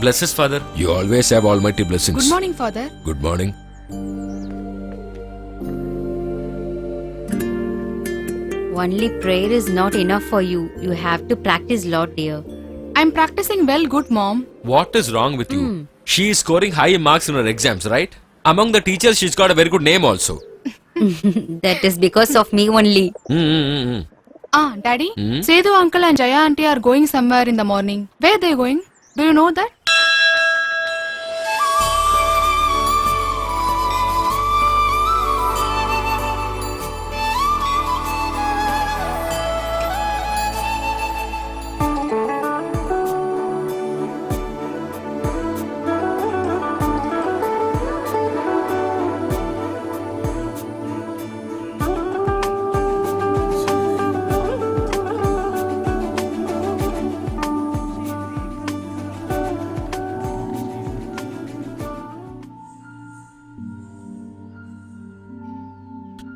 Bless us, Father. You always have almighty blessings. Good morning, Father. Good morning. Only prayer is not enough for you. You have to practice lot, dear. I'm practicing well, good mom. What is wrong with you? She is scoring high marks in her exams, right? Among the teachers, she's got a very good name also. That is because of me only. Daddy, Sedu uncle and Jaya auntie are going somewhere in the morning. Where they going? Do you know that?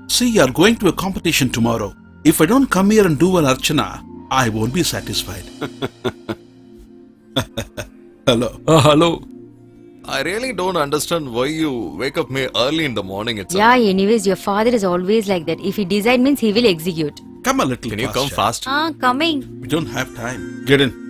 See, you're going to a competition tomorrow. If I don't come here and do an Archana, I won't be satisfied. Hello. Hello. I really don't understand why you wake up me early in the morning itself. Yeah, anyways, your father is always like that. If he decide means he will execute. Come a little Can you faster. come fast? Coming. We don't have time. Get in.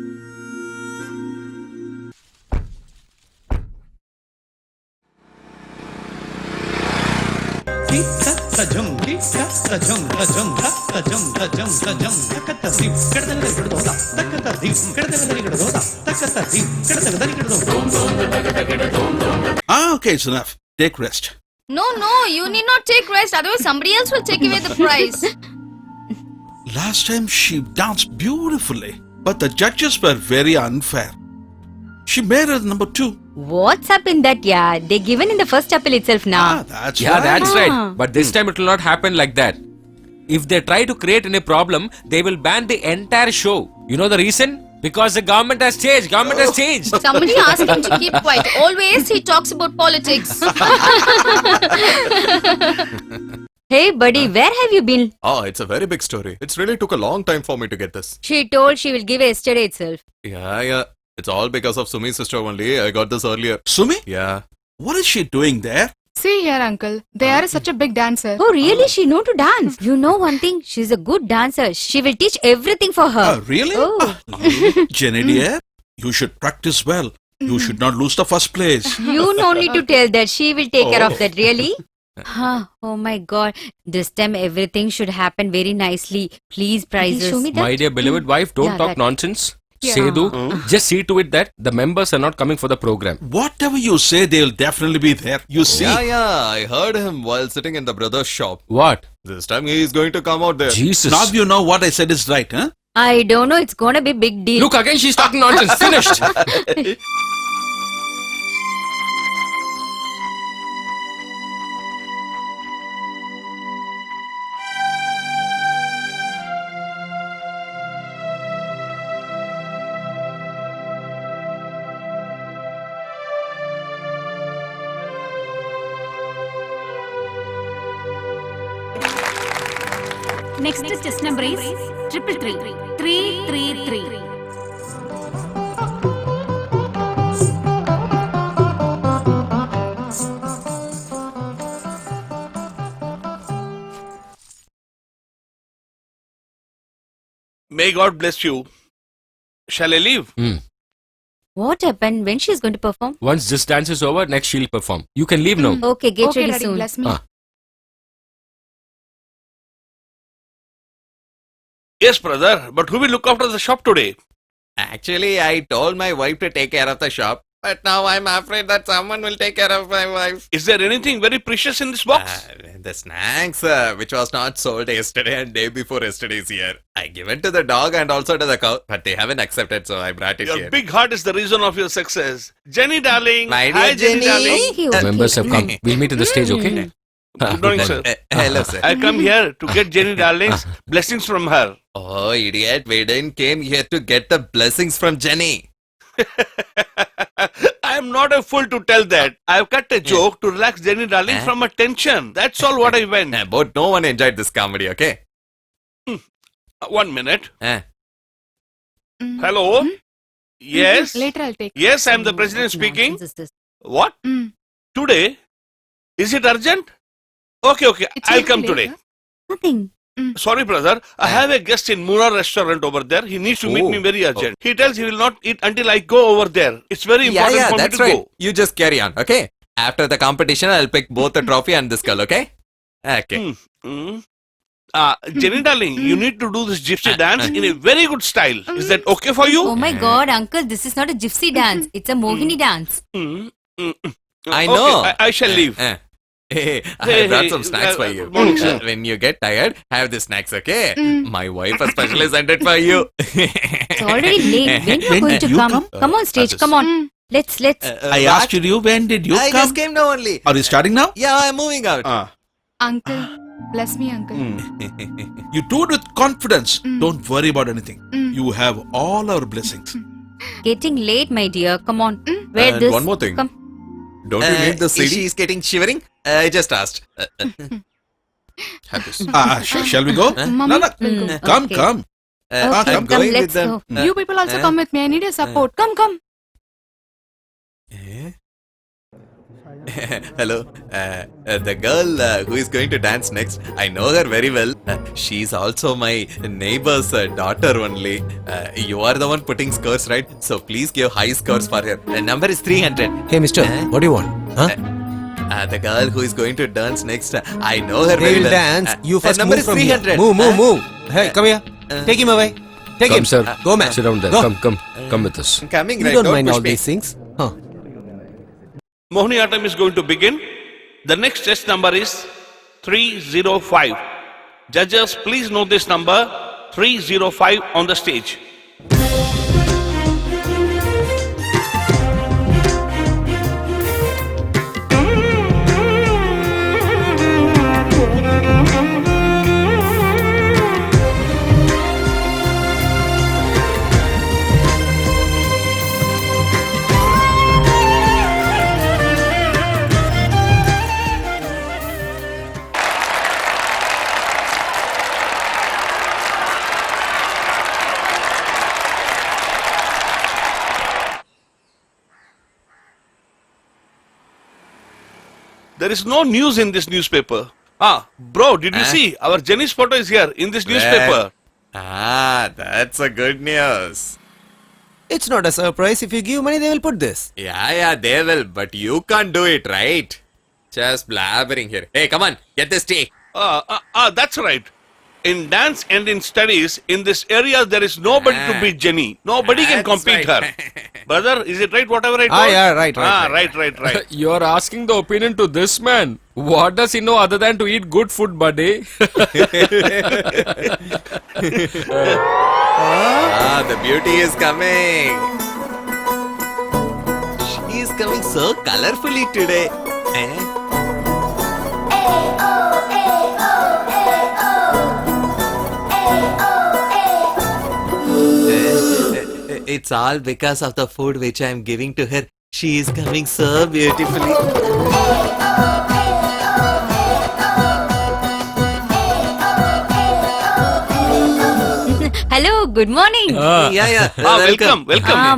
Okay, it's enough. Take rest. No, you need not take rest. Otherwise, somebody else will take away the prize. Last time she danced beautifully, but the judges were very unfair. She made her number 2. What's up in that? Yeah, they given in the first chapel itself now. That's Yeah, right. that's right. But this time it will not happen like that. If they try to create any problem, they will ban the entire show. You know the reason? Because the government has changed. Government has changed. Somebody asked him to keep quiet. Always he talks about politics. Hey, buddy, where have you been? Oh, it's a very big story. It's really took a long time for me to get this. She told she will give yesterday itself. Yeah. It's all because of Sumi's sister only. I got this earlier. Sumi, Yeah. what is she doing there? See here, uncle. They are such a big dancer. Oh, really? She know to dance. You know one thing? She's a good dancer. She will teach everything for her. Really? Oh. Jenny dear, you should practice well. You should not lose the first place. You no need to tell that. She will take care of that. Really? Oh my God. This time everything should happen very nicely. Please, prizes. Show me that. My dear beloved wife, don't Yeah, talk that. nonsense. Yeah. Sedu, just see to it that the members are not coming for the program. Whatever you say, they'll definitely be there. You see? Yeah. I heard him while sitting in the brother's shop. What? This time he is going to come out there. Jesus. Now you know what I said is right, huh? I don't know. It's gonna be big deal. Look, again she's talking nonsense. Finished. Next test number is 333. 333. May God bless you. Shall I leave? What happened? When she's going to perform? Once this dance is over, next she'll perform. You can leave now. Okay, get Okay, ready Daddy, soon. bless me. Ah. Yes, brother. But who will look after the shop today? Actually, I told my wife to take care of the shop. But now I'm afraid that someone will take care of my wife. Is there anything very precious in this box? The snacks, which was not sold yesterday and day before yesterday's here. I given to the dog and also to the cow, but they haven't accepted, so I brought it Your here. big heart is the reason of your success. Jenny, darling. My dear Hi, Jenny, Jenny. darling. Okay, The okay. members have come. We'll meet at the stage, okay? Good morning, sir. Hello, sir. I come here to get Jenny, darling's blessings from her. Oh, idiot. We didn't came here to get the blessings from Jenny. I am not a fool to tell that. I've cut a joke to relax Jenny, darling, from her tension. That's all what I went. But no one enjoyed this comedy, okay? 1 minute. Eh. Hello? Yes. Later I'll take. Yes, I'm the president What speaking. nonsense is this? What? Mm. Today? Is it urgent? Okay. It's I'll okay come later. today. Nothing. Sorry, brother. I have a guest in Muna restaurant over there. He needs to meet Oh. me very urgent. He tells he will not eat until I go over there. It's very important for me that's to right. go. You just carry on, okay? After the competition, I'll pick both the trophy and this girl, okay? Okay. Mm. Jenny darling, you need to do this gypsy dance in a very good style. Is that okay for you? Oh my god, uncle, this is not a gypsy dance. It's a Mohini dance. I know. Okay, I shall leave. Hey, Hey, I brought hey, some snacks for you. morning, sir. When you get tired, have the snacks, okay? My wife especially sent it for you. It's already late. When you are going to you come? come? Come on stage, come on. Let's. I asked you when did you I come? just came now only. Are you starting now? Yeah, I'm moving out. Uncle, bless me, uncle. You do it with confidence. Don't worry about anything. You have all our blessings. Getting late, my dear. Come on. Wear And this. one more thing. Come. Don't you need the CD? She's getting shivering. I just asked. Have this. Shall we go? Mama, No. we'll go. Come, Okay. come. Okay, I'm come, going let's with them. go. You people also come with me. I need your support. Come. Hello. The girl who is going to dance next, I know her very well. She's also my neighbor's daughter only. You are the one putting scores, right? So please give high scores for her. The number is 300. Hey, mister, what do you want? Huh? The girl who is going to dance next, I know her They very will well. dance. You first number move is from 300. here. Move. Hey, come here. Take him away. Take Come, him. sir. Go, man. Sit down there. Go. Come with us. I'm coming, You right? don't mind push all me. these things. Huh. Mohiniyattam is going to begin. The next test number is 305. Judges, please note this number 305 on the stage. There is no news in this newspaper. Bro, did you see? Our Jenny's photo is here in this newspaper. That's a good news. It's not a surprise. If you give money, they will put this. Yeah, they will, but you can't do it, right? Just blabbering here. Hey, come on, get this tea. That's right. In dance and in studies, in this area, there is nobody to beat Jenny. Nobody can That's compete right. her. Brother, is it right whatever I told? Yeah, right. Right. You're asking the opinion to this man. What does he know other than to eat good food, buddy? The beauty is coming. She is coming so colorfully today. It's all because of the food which I am giving to her. She is coming so beautifully. Hello, good morning. Yeah. Welcome.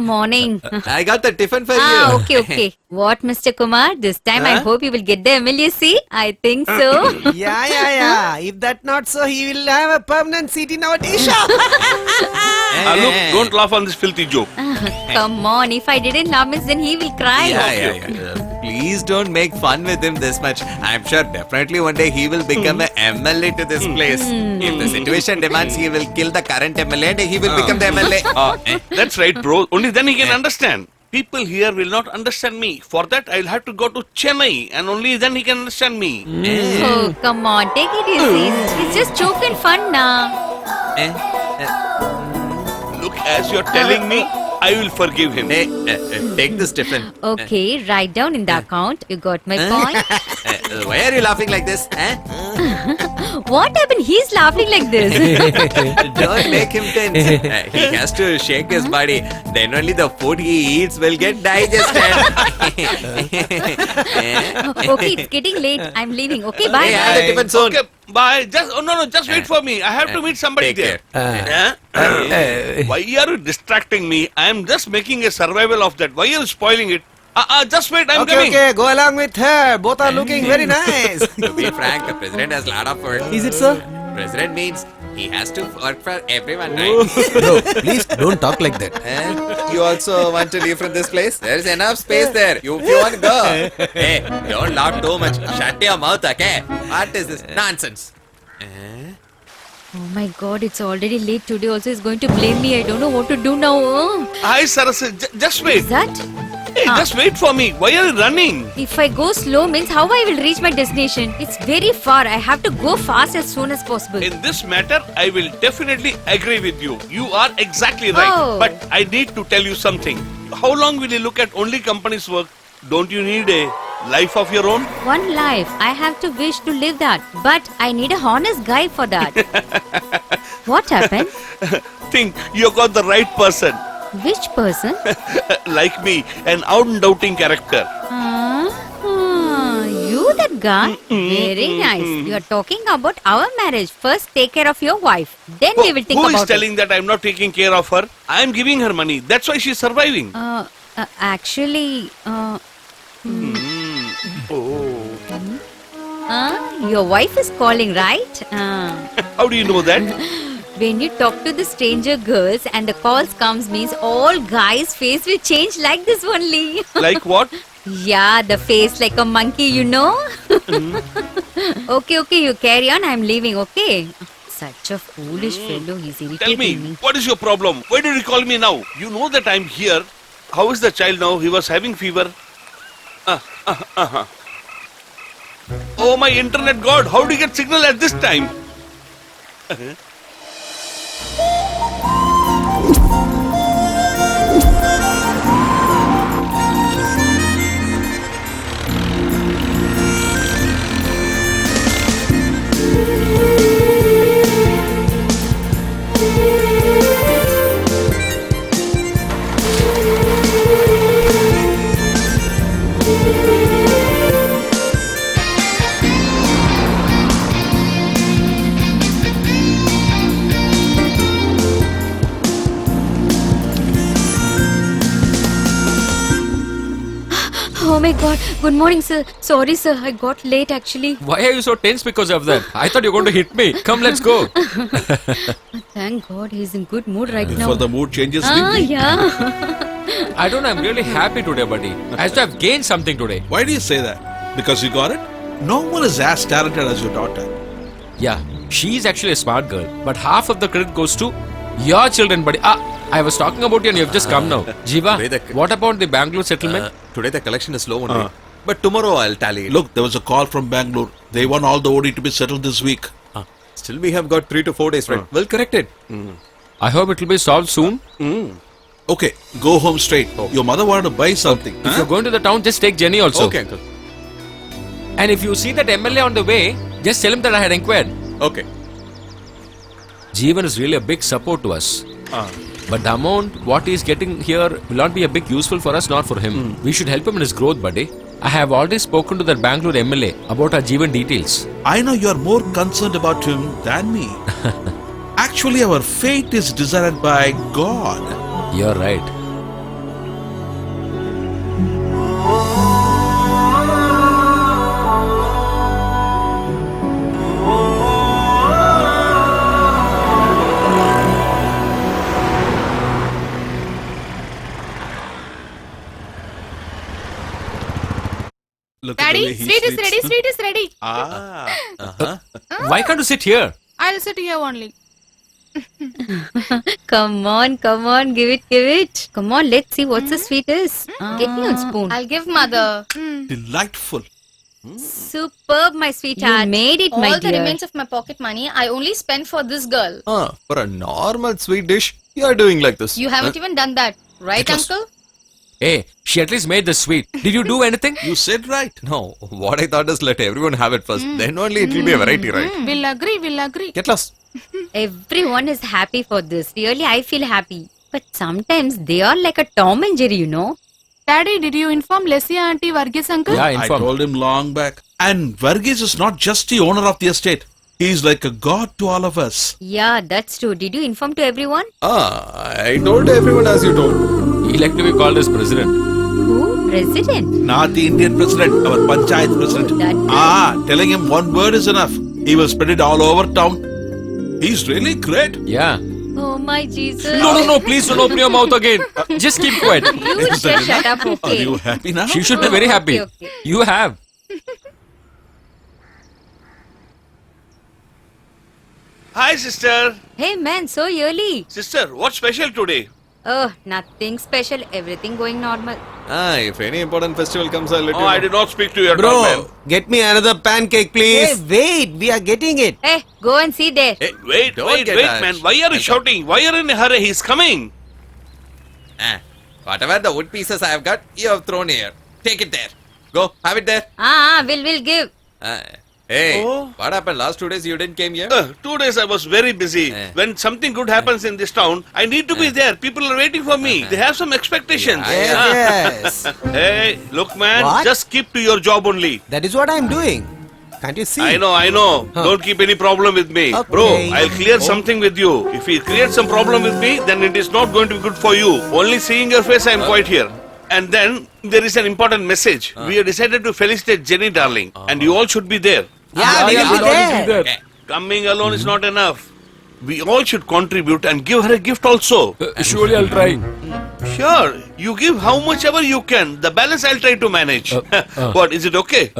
Morning. I got the tiffin for you. Okay. What, Mr. Kumar? This time I hope you will get the MLA seat. I think so. Yeah. If that not so, he will have a permanent seat in our tea shop. Look, don't laugh on this filthy joke. Come on, if I didn't laugh, miss, then he will cry. Yeah. Please don't make fun with him this much. I'm sure definitely one day he will become a MLA to this place. If the situation demands, he will kill the current MLA and he will become the MLA. That's right, bro. Only then he can understand. People here will not understand me. For that, I'll have to go to Chennai, and only then he can understand me. Oh, come on, take it easy. It's just joke and fun now. Look, as you're telling me, I will forgive him. Hey, take this tiffin. Okay, write down in the account. You got my point? Why are you laughing like this? What happened? He's laughing like this. Don't make him tense. He has to shake his body. Then only the food he eats will get digested. Okay, it's getting late. I'm leaving. Okay, bye. Hey, have the tiffin soon. Okay, bye. Just wait for me. I have to meet somebody Take there. care. Why are you distracting me? I am just making a survival of that. Why are you spoiling it? Just wait, I'm Okay, coming. okay, go along with her. Both are looking very nice. To be frank, the president has a lot of work. Is it, sir? President means he has to work for everyone, right? Bro, please don't talk like that. You also want to leave from this place? There's enough space there. You want to go. Hey, don't laugh too much. Shut your mouth, okay? What is this nonsense? Oh my god, it's already late. Today also is going to blame me. I don't know what to do now. Hi, Saraswati. Just wait. Is that? Hey, just wait for me. Why are you running? If I go slow means how I will reach my destination. It's very far. I have to go fast as soon as possible. In this matter, I will definitely agree with you. You are exactly right. Oh. But I need to tell you something. How long will you look at only company's work? Don't you need a life of your own? One life. I have to wish to live that. But I need a honest guy for that. What happened? Think you got the right person. Which person? Like me, an out-and-outing character. You that guy? Very nice. You are talking about our marriage. First take care of your wife. Then we will think Who about is telling that I'm not taking care of her? I am giving her money. That's why she's surviving. it. Actually, your wife is calling, right? How do you know that? When you talk to the stranger girls and the calls comes means all guys' face will change like this only. Like what? Yeah, the face like a monkey, you know. Okay, you carry on. I'm leaving, okay? Such a foolish fellow. He's Tell irritating me, me. what is your problem? Why did you call me now? You know that I'm here. How is the child now? He was having fever. Oh my internet god, how do you get signal at this time? Oh my god. Good morning, sir. Sorry, sir. I got late actually. Why are you so tense because of that? I thought you were going to hit me. Come, let's go. Thank God he's in good mood right now. Before the mood changes, Yeah. I don't know, I'm really happy today, buddy. As to have gained something today. why do you say that? Because you got it? No one is as talented as your daughter. Yeah, she's actually a smart girl. But half of the credit goes to your children, buddy. I was talking about you and you've just come now. Jiva, Vedak. what about the Bangalore settlement? Today the collection is low only. But tomorrow I'll tally it. Look, there was a call from Bangalore. They want all the OD to be settled this week. Still we have got 3 to 4 days, right? We'll correct it. I hope it will be solved soon. Okay, go home straight. Your mother wanted to buy something. If you're going to the town, just take Jenny also. Okay, uncle. And if you see that MLA on the way, just tell him that I had inquired. Okay. Jeevan is really a big support to us. But the amount what he is getting here will not be a big useful for us, not for him. We should help him in his growth, buddy. I have already spoken to that Bangalore MLA about our Jeevan details. I know you're more concerned about him than me. Actually, our fate is decided by God. You're right. Look at the Daddy, way he sweet is sleeps. ready, sweet is ready. Why can't you sit here? I'll sit here only. Come on, give it. Come on, let's see what's the sweetest. Get me one spoon. I'll give mother. Delightful. Superb, my sweetheart. You made it, my All the dear. remains of my pocket money I only spent for this girl. For a normal sweet dish, you are doing like this. You haven't even done that, right, uncle? Hey, she at least made the sweet. Did you do anything? You said right. No, what I thought is let everyone have it first. Then only it will be a variety, right? We'll agree. Get lost. Everyone is happy for this. Really, I feel happy. But sometimes they are like a Tom and Jerry, you know. Daddy, did you inform Lesia auntie Varghese uncle? Yeah, I inform. told him long back. And Varghese is not just the owner of the estate. He is like a god to all of us. Yeah, that's true. Did you inform to everyone? I I told everyone as you told. He like to be called as president. Who? President? Not the Indian president, our panchayat president. That- Telling him one word is enough. He will spread it all over town. He's really great. Yeah. Oh my Jesus. No, please don't open your mouth again. Just keep quiet. You just shut up, Are okay? you happy now? She should be very happy. Okay. You have. Hi, sister. Hey man, so early. Sister, what's special today? Oh, nothing special. Everything going normal. If any important festival comes, I'll let Oh, you know. I did not speak to your Bro, doorman. get me another pancake, please. Hey, wait, we are getting it. Hey, go and see there. Hey, Wait, don't wait, get wait, Ash. man. Why are you shouting? Why are you in a hurry? He's coming. Whatever the wood pieces I have got, you have thrown here. Take it there. Go, have it there. We'll give. Hey, Oh. what happened last 2 days? You didn't came here? 2 days I was very busy. When something good happens in this town, I need to be there. People are waiting for me. They have some expectations. Yes. Hey, look, man. What? Just keep to your job only. That is what I'm doing. Can't you see? I know. Don't keep any problem with me. Okay. Bro, I'll clear something with you. If you create some problem with me, then it is not going to be good for you. Only seeing your face, I am quite here. And then there is an important message. We have decided to felicitate Jenny, darling. And you all should be there. Yeah, we will be there. Coming alone is not enough. We all should contribute and give her a gift also. Surely I'll try. Sure, you give how much ever you can. The balance I'll try to manage. What, is it okay?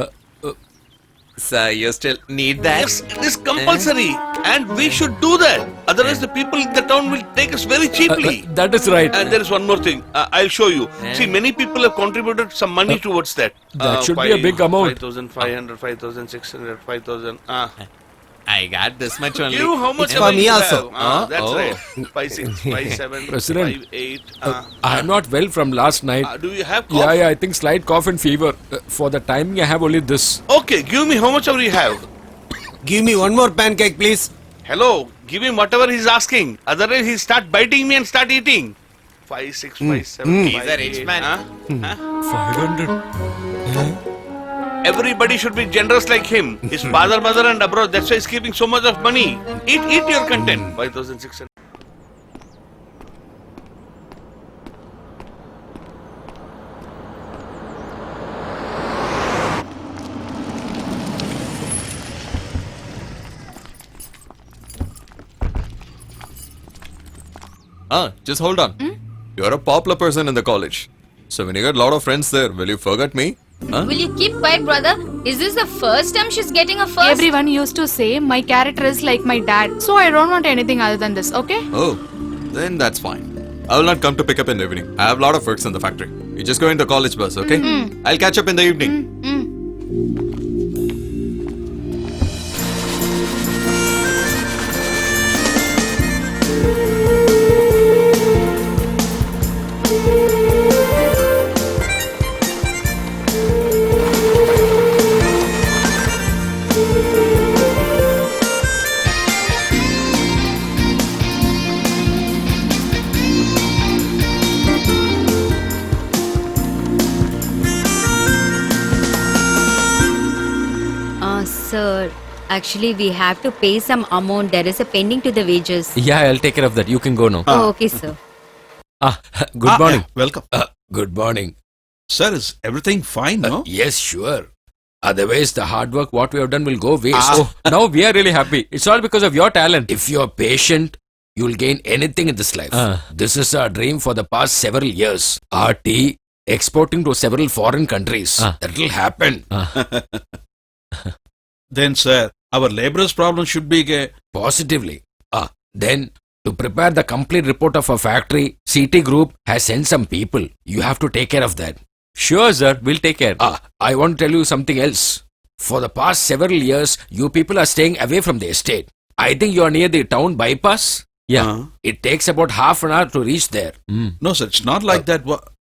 Sir, you still need that? Yes, it is compulsory. And we should do that. Otherwise, the people in the town will take us very cheaply. That is right. And there is one more thing. I'll show you. See, many people have contributed some money towards that. That should be a big amount. 5,500, 5,600, 5,000. I got this much only. You, how much It's for ever me you also. have. That's Oh. right. 5, 6, 5, 7, President, 5, 8. I am not well from last night. Do you have cough? Yeah, I think slight cough and fever. For the timing, I have only this. Okay, give me how much ever you have. Give me one more pancake, please. Hello, give him whatever he's asking. Otherwise, he'll start biting me and start eating. 5, 6, 5, 7, He's 5, a rich 8, man. 500. Everybody should be generous like him. His father, mother, and abroad. That's why he's keeping so much of money. Eat your content. 5,600. Just hold on. You're a popular person in the college. So when you got a lot of friends there, will you forget me? Will you keep quiet, brother? Is this the first time she's getting a first? Everyone used to say my character is like my dad, so I don't want anything other than this, okay? Oh, then that's fine. I will not come to pick up in the evening. I have a lot of works in the factory. You just go in the college bus, okay? I'll catch up in the evening. Sir, actually we have to pay some amount. There is a pending to the wages. Yeah, I'll take care of that. You can go now. Oh, okay, sir. Good morning. Yeah, welcome. Good morning. Sir, is everything fine, no? Yes, sure. Otherwise, the hard work what we have done will go waste. Now we are really happy. It's all because of your talent. If you're patient, you'll gain anything in this life. This is our dream for the past several years. Our tea exporting to several foreign countries. That will happen. Then, sir, our laborers' problem should be... Positively. Then, to prepare the complete report of our factory, CT Group has sent some people. You have to take care of that. Sure, sir. We'll take care. I want to tell you something else. For the past several years, you people are staying away from the estate. I think you are near the town bypass. Yeah. It takes about half an hour to reach there. No, sir, it's not like that.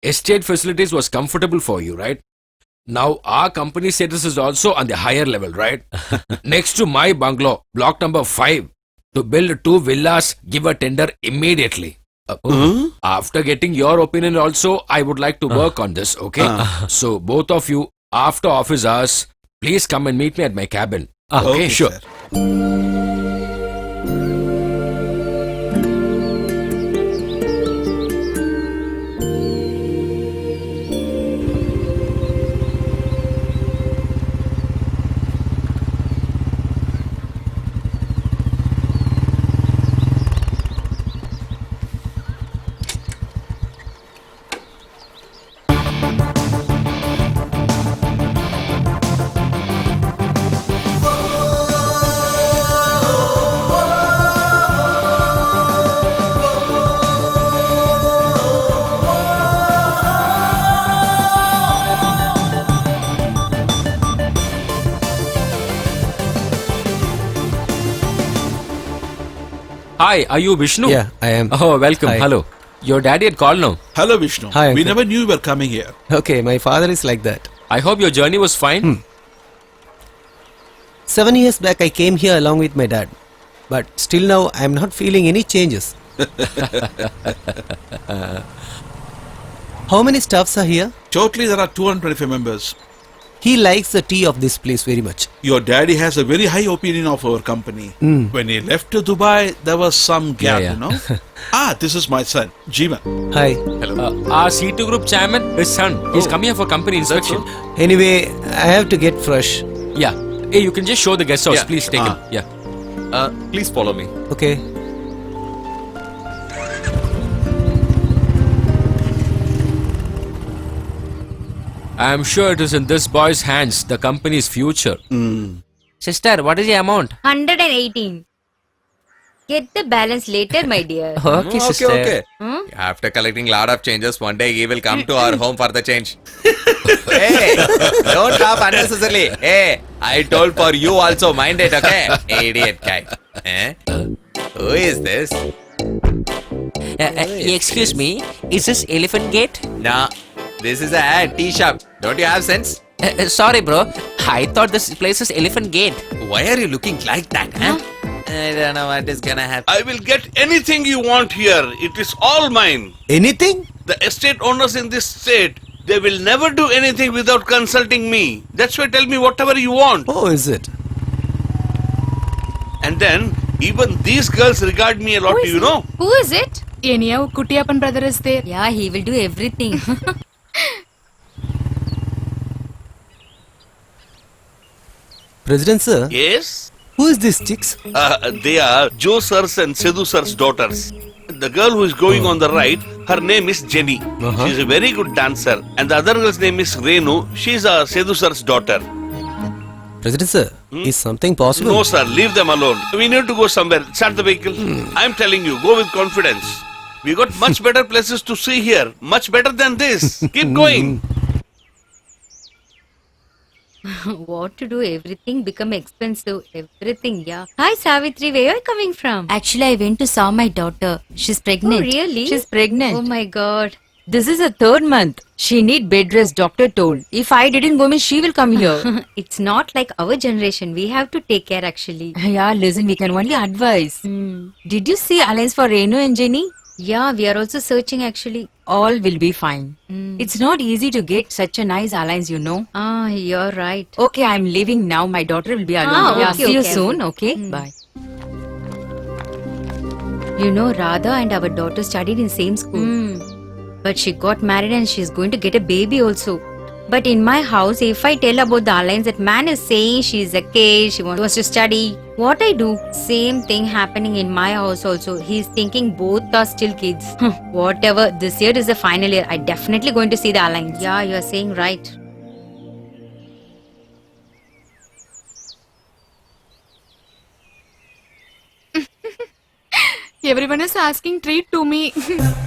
Estate facilities was comfortable for you, right? Now our company status is also on the higher level, right? Next to my bungalow, block number 5, to build 2 villas, give a tender immediately. After getting your opinion also, I would like to work on this, okay? So both of you, after office hours, please come and meet me at my cabin. Okay, sure. Sir. Hi, are you Vishnu? Yeah, I am. Oh, welcome. Hi. Hello. Your daddy had called now. Hello, Vishnu. Hi, We uncle. never knew you were coming here. Okay, my father is like that. I hope your journey was fine. 7 years back, I came here along with my dad. But still now, I am not feeling any changes. How many staffs are here? Totally, there are 225 members. He likes the tea of this place very much. Your daddy has a very high opinion of our company. When he left to Dubai, there was some gap, Yeah. you know. This is my son, Jeevan. Hi. Our C2 group chairman, his son, he's come here for company inspection. Anyway, I have to get fresh. Yeah. Hey, you can just show the guest house. Yeah. Please take him. Yeah. Please follow me. Okay. I am sure it is in this boy's hands, the company's future. Sister, what is the amount? 118. Get the balance later, my dear. Okay, Okay. After collecting lot of changes, one day he will come to our home for the change. Hey, don't laugh unnecessarily. Hey, I told for you also, mind it, okay? Idiot guy. Who is this? Excuse me, is this Elephant Gate? Nah, this is a tea shop. Don't you have sense? Sorry, bro. I thought this place is Elephant Gate. Why are you looking like that, huh? I don't know what is gonna happen. I will get anything you want here. It is all mine. Anything? The estate owners in this state, they will never do anything without consulting me. That's why tell me whatever you want. Oh, is it? And then, even these girls regard me a lot, you know. Who is it? Anyhow, Kuttiappan brother is there. Yeah, he will do everything. President sir, Yes? who is this chicks? They are Joe Sir's and Sidhu Sir's daughters. The girl who is going on the right, her name is Jenny. She is a very good dancer. And the other girl's name is Renu. She is Sidhu Sir's daughter. President sir, is something possible? No, sir, leave them alone. We need to go somewhere. Start the vehicle. I'm telling you, go with confidence. We got much better places to see here. Much better than this. Keep going. What to do? Everything become expensive. Everything, yeah. Hi, Savitri. Where are you coming from? Actually, I went to saw my daughter. She's pregnant. Oh, really? She's pregnant. Oh my God. This is her 3rd month. She need bed rest, doctor told. If I didn't go, means she will come here. It's not like our generation. We have to take care actually. Yeah, listen, we can only advise. Did you see Alliance for Renu and Jenny? Yeah, we are also searching actually. All will be fine. It's not easy to get such a nice alliance, you know. Ah, you're right. Okay, I'm leaving now. My daughter will be alone. Ah, Yeah, okay, see you okay. soon. Okay, bye. You know, Radha and our daughter studied in same school. But she got married and she's going to get a baby also. But in my house, if I tell about the alliance, that man is saying she's a kid, she wants to study. What I do? Same thing happening in my house also. He's thinking both are still kids. Whatever, this year is the final year. I definitely going to see the alliance. Yeah, you're saying right. Everyone is asking treat to me.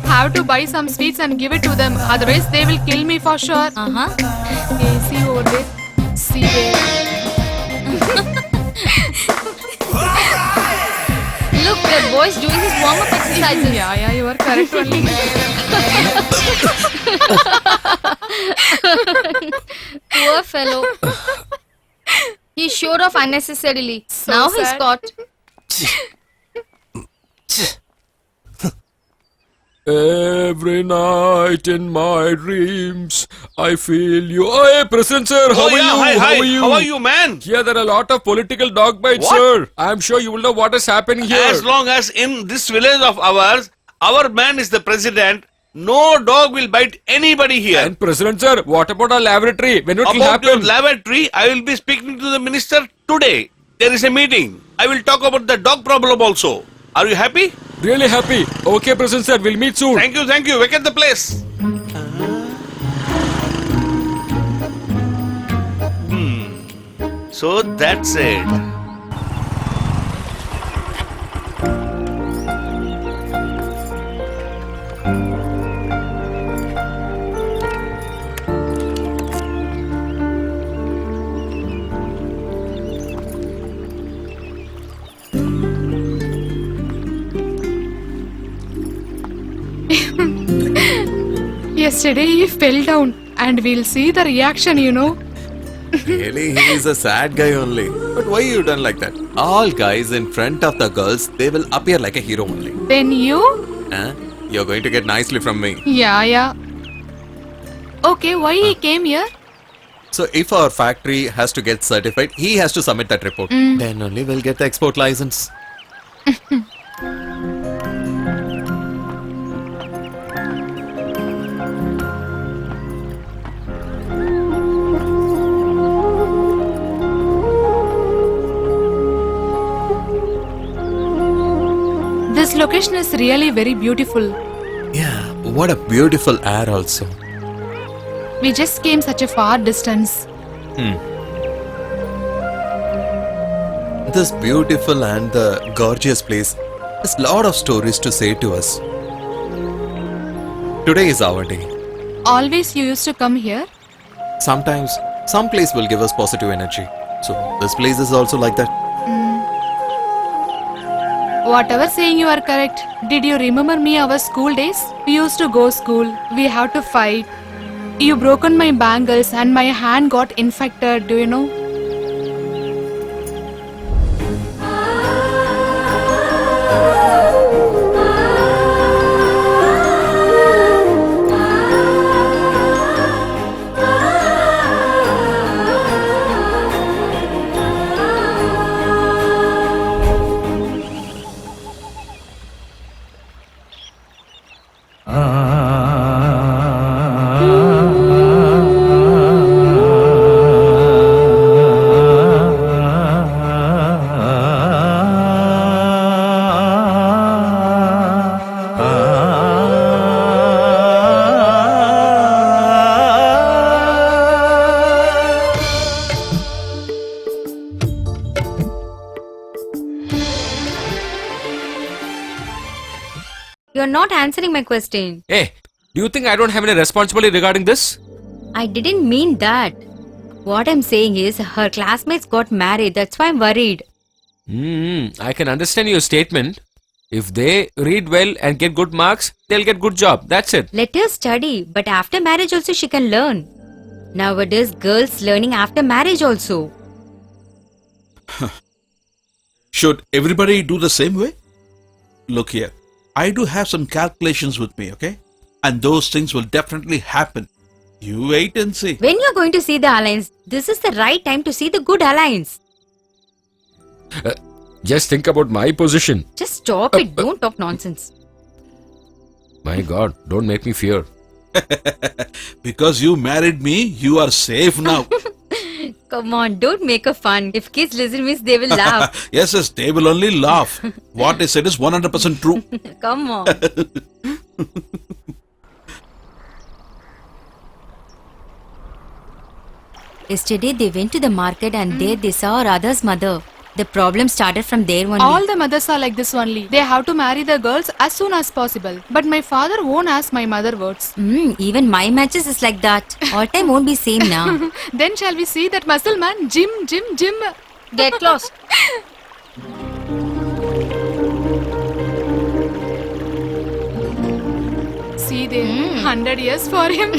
Have to buy some sweets and give it to them. Otherwise, they will kill me for sure. Hey, see over there. See there. Look, that boy's doing his warm-up exercises. Yeah, you are correct only. Poor fellow. He showed off unnecessarily. Now he's sad. caught. Every night in my dreams, I feel you. Hey, President sir, how Oh, are yeah, you? hi, hi. How are you? How are you, man? Here there are a lot of political dog bites, What? sir. I'm sure you will know what is happening here. As long as in this village of ours, our man is the president, no dog will bite anybody here. And President sir, what about our laboratory? When it will About your happen? lavatory, I will be speaking to the minister today. There is a meeting. I will talk about the dog problem also. Are you happy? Really happy. Okay, President sir, we'll meet soon. Thank you, thank you. Vacate the place. So that's it. Yesterday he fell down and we'll see the reaction, you know. Really, he is a sad guy only. But why you done like that? All guys in front of the girls, they will appear like a hero only. Then you? Huh? You're going to get nicely from me. Yeah. Okay, why he came here? So if our factory has to get certified, he has to submit that report. Then only we'll get the export license. This location is really very beautiful. Yeah, what a beautiful air also. We just came such a far distance. This beautiful and the gorgeous place has lot of stories to say to us. Today is our day. Always you used to come here? Sometimes, some place will give us positive energy. So, this place is also like that. Whatever saying you are correct. Did you remember me our school days? We used to go school. We have to fight. You broken my bangles and my hand got infected, do you know? You're not answering my question. Hey, do you think I don't have any responsibility regarding this? I didn't mean that. What I'm saying is her classmates got married. That's why I'm worried. I can understand your statement. If they read well and get good marks, they'll get good job. That's it. Let her study, but after marriage also she can learn. Nowadays, girls learning after marriage also. Should everybody do the same way? Look here. I do have some calculations with me, okay? And those things will definitely happen. You wait and see. When you're going to see the alliance, this is the right time to see the good alliance. Just think about my position. Just stop it. Don't talk nonsense. My God, don't make me fear. Because you married me, you are safe now. Come on, don't make a fun. If kids listen means they will laugh. Yes, they will only laugh. What I said is 100% true. Come on. Yesterday they went to the market and there they saw Radha's mother. The problem started from there only. All the mothers are like this only. They have to marry the girls as soon as possible. But my father won't ask my mother words. Even my matches is like that. All time won't be same now. Then shall we see that muscle man? Jim. Get close. See there, 100 years for him.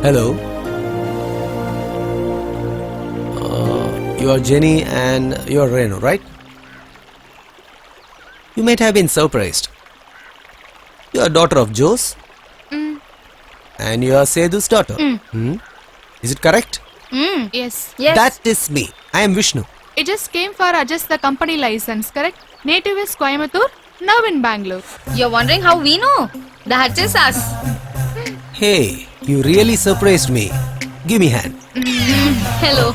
Hello. You are Jenny and you are Renu, right? You might have been surprised. You are daughter of Jose. And you are Sedhu's daughter. Is it correct? Yes. That is me. I am Vishnu. It just came for adjust the company license, correct? Native is Coimbatore, now in Bangalore. You're wondering how we know? That is us. Hey, you really surprised me. Give me hand. Hello.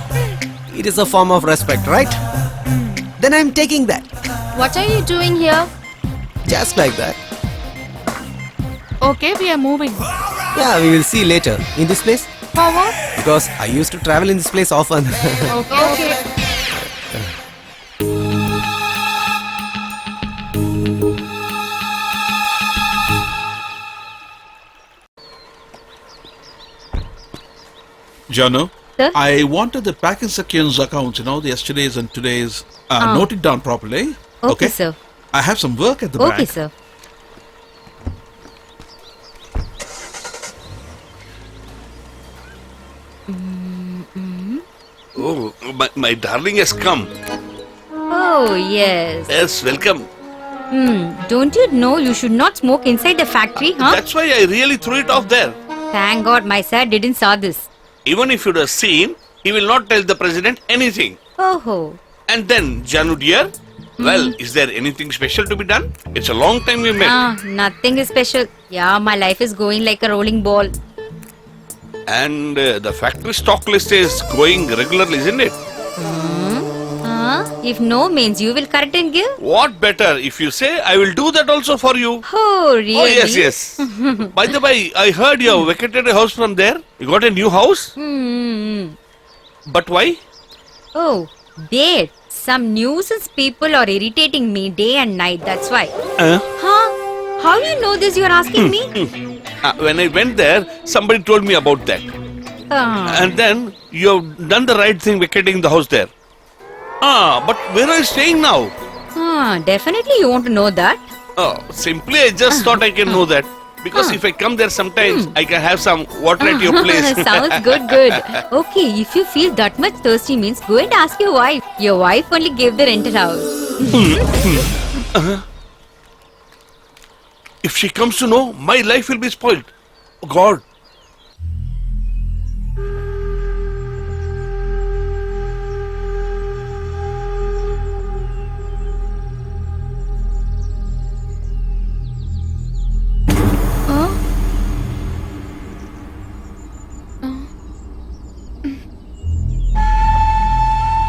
It is a form of respect, right? Then I am taking that. What are you doing here? Just like that. Okay, we are moving. Yeah, we will see later. In this place? For what? Because I used to travel in this place often. Okay. Janu, Sir? I wanted the packing sections accounts, you know, the yesterday's and today's, noted down properly. Okay, sir. I have some work at the Okay, back. sir. Oh, my darling has come. Oh, yes. Yes, welcome. Don't you know you should not smoke inside the factory, huh? That's why I really threw it off there. Thank God my sir didn't saw this. Even if you'd have seen, he will not tell the president anything. Oh. And then, Janu dear, well, is there anything special to be done? It's a long time we met. Nothing is special. Yeah, my life is going like a rolling ball. And the factory stock list is going regularly, isn't it? If no means you will correct and give? What better if you say, I will do that also for you. Oh, really? Oh, yes, yes. By the way, I heard you have vacated a house from there. You got a new house? But why? Oh, date. Some nuisance people are irritating me day and night, that's why. Huh? How you know this you are asking me? When I went there, somebody told me about that. And then you have done the right thing vacating the house there. But where are you staying now? Definitely you want to know that. Simply I just thought I can know that. Because if I come there sometimes, I can have some water at your place. Sounds good. Okay, if you feel that much thirsty means go and ask your wife. Your wife only gave the rented house. If she comes to know, my life will be spoiled. Oh God.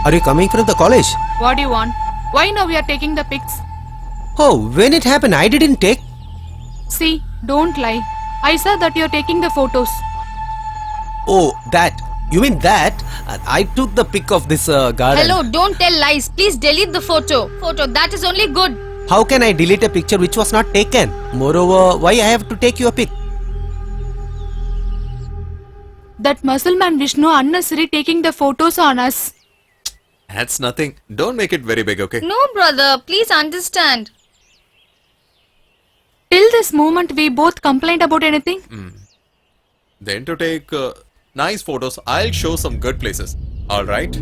Are you coming from the college? What do you want? Why now we are taking the pics? Oh, when it happened, I didn't take. See, don't lie. I saw that you're taking the photos. Oh, that. You mean that? I took the pic of this garden. Hello, don't tell lies. Please delete the photo. That is only good. How can I delete a picture which was not taken? Moreover, why I have to take your pic? That muscle man Vishnu unnecessary taking the photos on us. That's nothing. Don't make it very big, okay? No, brother. Please understand. Till this moment, we both complained about anything. Then to take nice photos, I'll show some good places. Alright?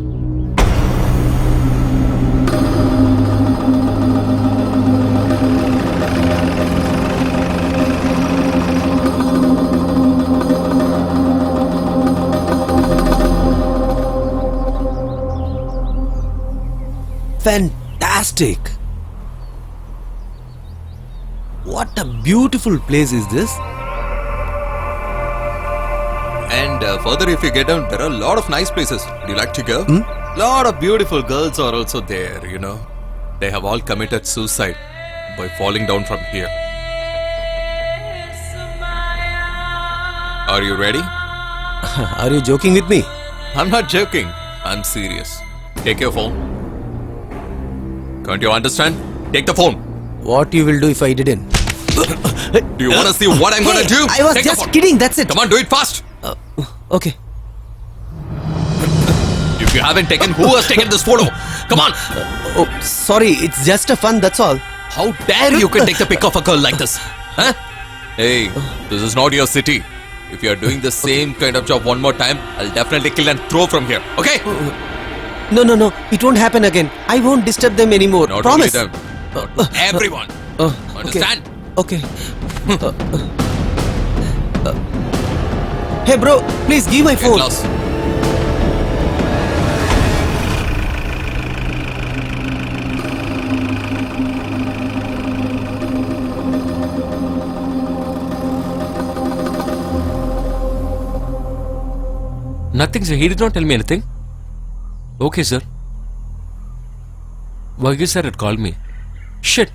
Fantastic! What a beautiful place is this? And further, if you get down, there are a lot of nice places. Would you like to go? Lot of beautiful girls are also there, you know. They have all committed suicide by falling down from here. Are you ready? Are you joking with me? I'm not joking. I'm serious. Take your phone. Can't you understand? Take the phone. What you will do if I didn't? Do you want to see what I'm gonna do? I was Take the just phone. kidding, that's it. Come on, do it fast. Okay. If you haven't taken, who has taken this photo? Come on. Oh, sorry, it's just a fun, that's all. How dare you can take the pic of a girl like this? Huh? Hey, this is not your city. If you are doing the same kind of job one more time, I'll definitely kill and throw from here. Okay? No, it won't happen again. I won't disturb them anymore. Not Promise. only them, not everyone. Understand? Okay. Hey bro, please give my Get phone. lost. Nothing, sir. He did not tell me anything. Okay, sir. Varghese sir had called me. Shit.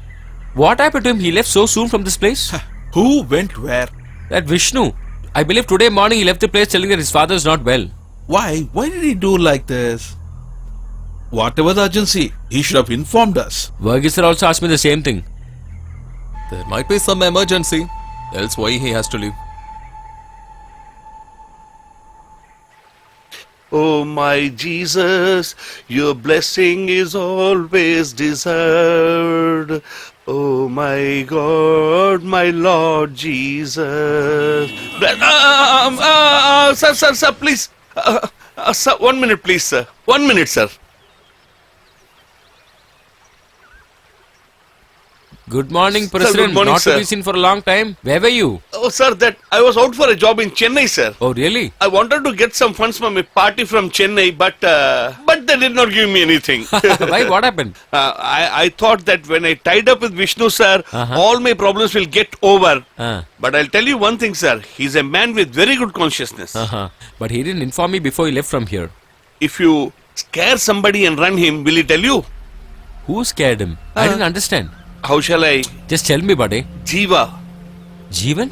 What happened to him? He left so soon from this place? Who went where? That Vishnu. I believe today morning he left the place telling that his father is not well. Why? Why did he do like this? Whatever the urgency, he should have informed us. Varghese sir also asked me the same thing. There might be some emergency. Else why he has to leave? Oh my Jesus, your blessing is always deserved. Oh my God, my Lord Jesus. Sir, please. Sir, 1 minute, please, sir. 1 minute, sir. Good morning, Sir, President. good morning, Not sir. to be seen for a long time. Where were you? Oh, sir, that I was out for a job in Chennai, sir. Oh, really? I wanted to get some funds from a party from Chennai, but they did not give me anything. Why? What happened? I thought that when I tied up with Vishnu, sir, all my problems will get over. But I'll tell you one thing, sir. He's a man with very good consciousness. But he didn't inform me before he left from here. If you scare somebody and run him, will he tell you? Who scared him? I didn't understand. How shall I? Just tell me, buddy. Jiva. Jeevan?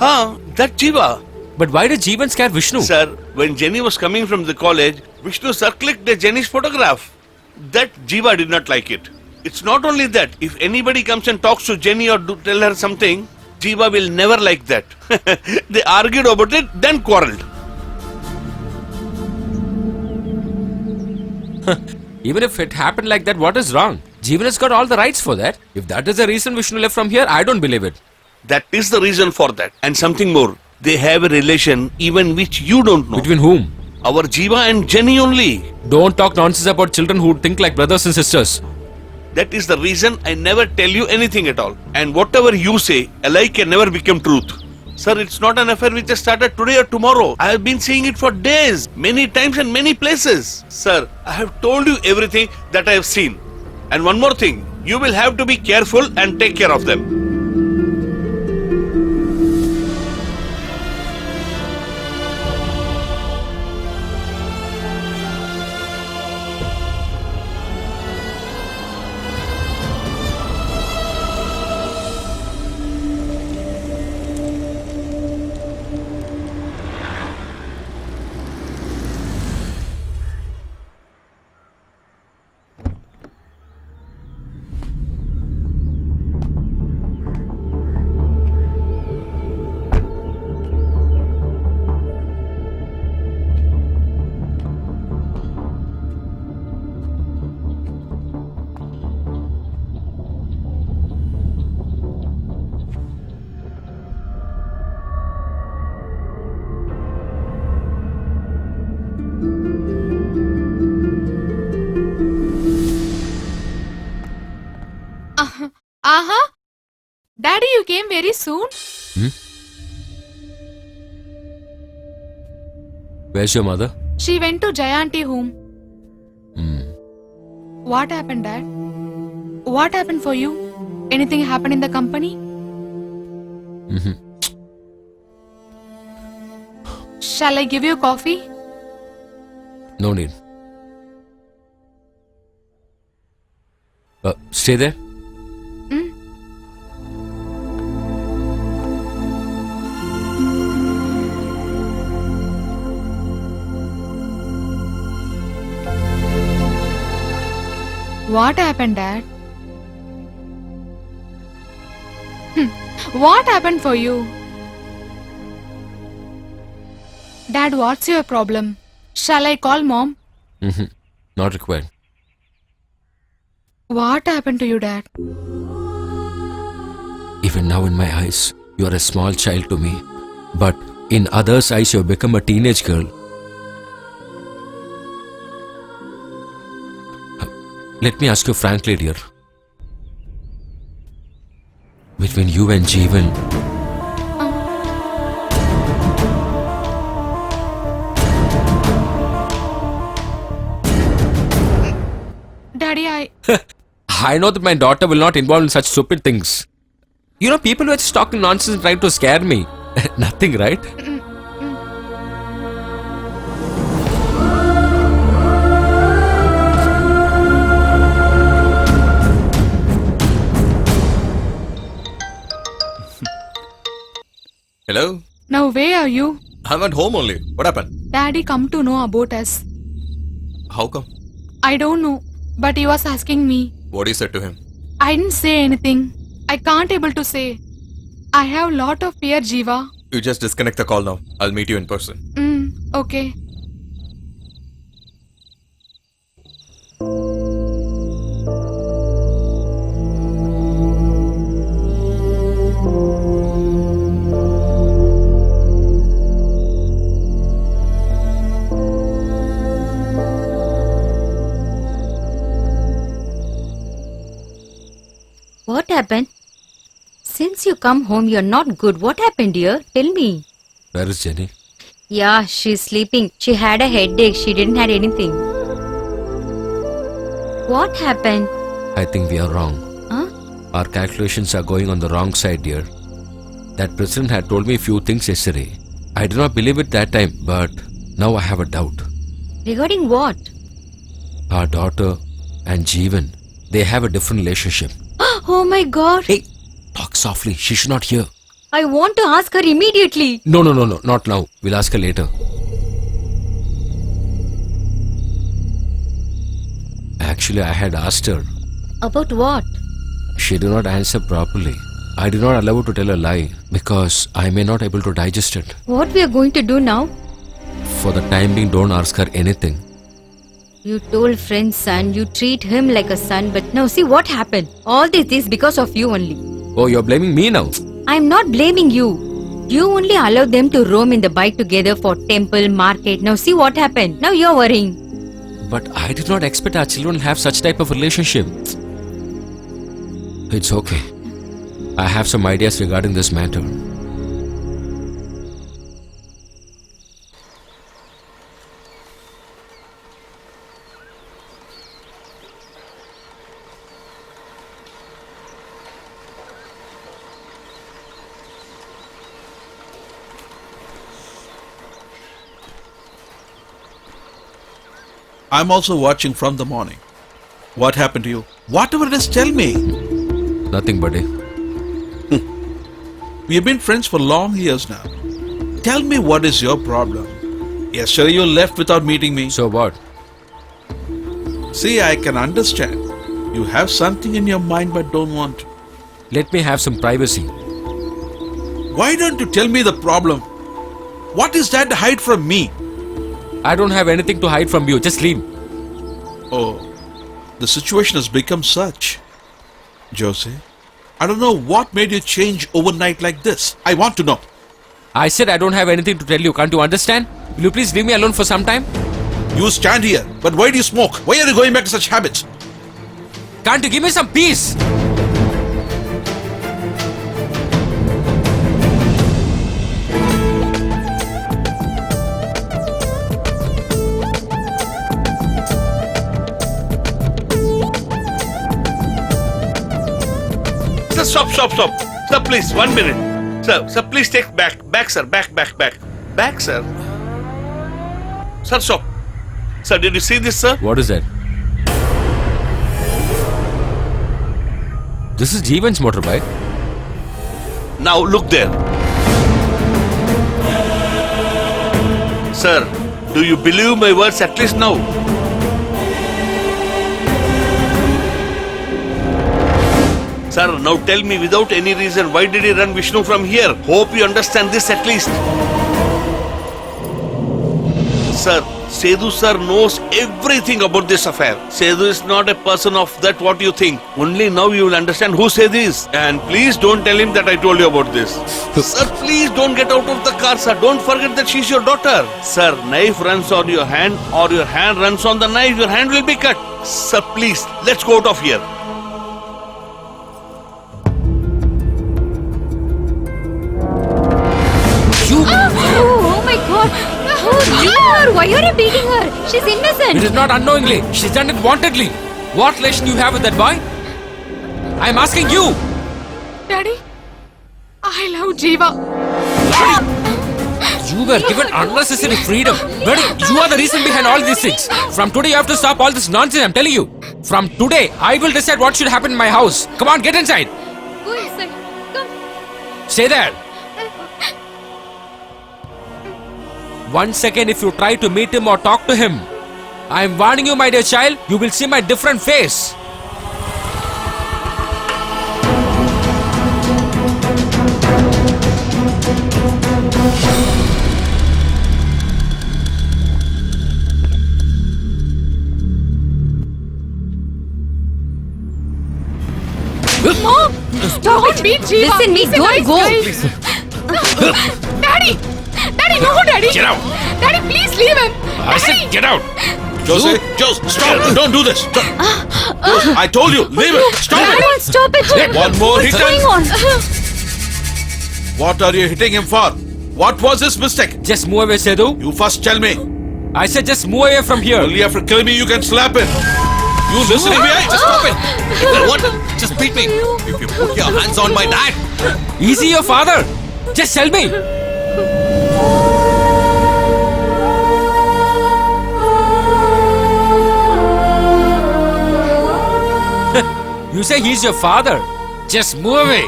That Jiva. But why did Jeevan scare Vishnu? Sir, when Jenny was coming from the college, Vishnu sir clicked Jenny's photograph. That Jiva did not like it. It's not only that. If anybody comes and talks to Jenny or tell her something, Jiva will never like that. They argued about it, then quarreled. Even if it happened like that, what is wrong? Jeevan has got all the rights for that. If that is the reason Vishnu left from here, I don't believe it. That is the reason for that. And something more. They have a relation even which you don't know. Between whom? Our Jiva and Jenny only. Don't talk nonsense about children who think like brothers and sisters. That is the reason I never tell you anything at all. And whatever you say, a lie can never become truth. Sir, it's not an affair which has started today or tomorrow. I have been seeing it for days, many times and many places. Sir, I have told you everything that I have seen. And one more thing, you will have to be careful and take care of them. Daddy, you came very soon. Where's your mother? She went to Jayanti home. What happened, Dad? What happened for you? Anything happened in the company? Shall I give you coffee? No need. Stay there. What happened, Dad? What happened for you? Dad, what's your problem? Shall I call Mom? Not required. What happened to you, Dad? Even now in my eyes, you are a small child to me. But in others' eyes, you have become a teenage girl. Let me ask you frankly, dear. Between you and Jeevan, Daddy, I know that my daughter will not involve in such stupid things. You know, people were just talking nonsense and trying to scare me. Nothing, right? Hello? now where are you? I'm at home only. What happened? Daddy come to know about us. How come? I don't know, but he was asking me. What you said to him? I didn't say anything. I can't able to say. I have lot of fear, Jiva. You just disconnect the call now. I'll meet you in person. Okay. What happened? Since you come home, you're not good. What happened, dear? Tell me. Where is Jenny? Yeah, she's sleeping. She had a headache. She didn't have anything. What happened? I think we are wrong. Huh? Our calculations are going on the wrong side, dear. That president had told me a few things yesterday. I did not believe it that time, but now I have a doubt. Regarding what? Our daughter and Jeevan, they have a different relationship. Oh my god. Hey, talk softly. She should not hear. I want to ask her immediately. No, not now. We'll ask her later. Actually, I had asked her. About what? She did not answer properly. I did not allow her to tell a lie because I may not able to digest it. What we are going to do now? For the time being, don't ask her anything. You told friend's son, you treat him like a son, but now see what happened. All this is because of you only. Oh, you're blaming me now. I'm not blaming you. You only allowed them to roam in the bike together for temple, market. Now see what happened. Now you're worrying. But I did not expect our children to have such type of relationship. It's okay. I have some ideas regarding this matter. I'm also watching from the morning. What happened to you? Whatever it is, tell me. Nothing, buddy. We have been friends for long years now. Tell me what is your problem. Yesterday you left without meeting me. So what? See, I can understand. You have something in your mind but don't want to. Let me have some privacy. Why don't you tell me the problem? What is that to hide from me? I don't have anything to hide from you. Just leave. Oh, the situation has become such. Jose, I don't know what made you change overnight like this. I want to know. I said I don't have anything to tell you. Can't you understand? Will you please leave me alone for some time? You stand here, but why do you smoke? Why are you going back to such habits? Can't you give me some peace? Sir, stop. Sir, please, 1 minute. Sir, please take back, sir, back. Back, sir. Sir, stop. Sir, did you see this, sir? What is that? This is Jeevan's motorbike. Now look there. Sir, do you believe my words at least now? Sir, now tell me without any reason, why did he run Vishnu from here? Hope you understand this at least. Sir, Sethu sir knows everything about this affair. Sethu is not a person of that what you think. Only now you will understand who Sethu is. And please don't tell him that I told you about this. Sir, please don't get out of the car, sir. Don't forget that she's your daughter. Sir, knife runs on your hand or your hand runs on the knife, your hand will be cut. Sir, please, let's go out of here. Oh my god. Oh, leave her. Why are you beating her? She's innocent. It is not unknowingly. She's done it wantedly. What relation you have with that boy? I'm asking you. Daddy, I love Jeeva. You were given unnecessary freedom. Buddy, you are the reason behind all these things. From today, you have to stop all this nonsense, I'm telling you. From today, I will decide what should happen in my house. Come on, get inside. Go inside. Come. Stay there. 1 second if you try to meet him or talk to him. I am warning you, my dear child, you will see my different face. Mom, stop Don't beat Jeeva. Listen, me, He's a don't nice go. Daddy! Daddy, no, Daddy! Get out. Daddy, please leave him! I said Daddy! get out. Jose, Jose, stop! Don't do this! Stop. Jose, I told you, leave it! Stop it! Stop it! One more hit What's going and... on? What are you hitting him for? What was his mistake? Just move away, Sedu. You first tell me. I said just move away from here. Only after killing me you can slap him. You listening me? Just stop it. What? Just beat me. If you put your hands on my dad. Is he your father? Just tell me. You say he's your father. Just move away.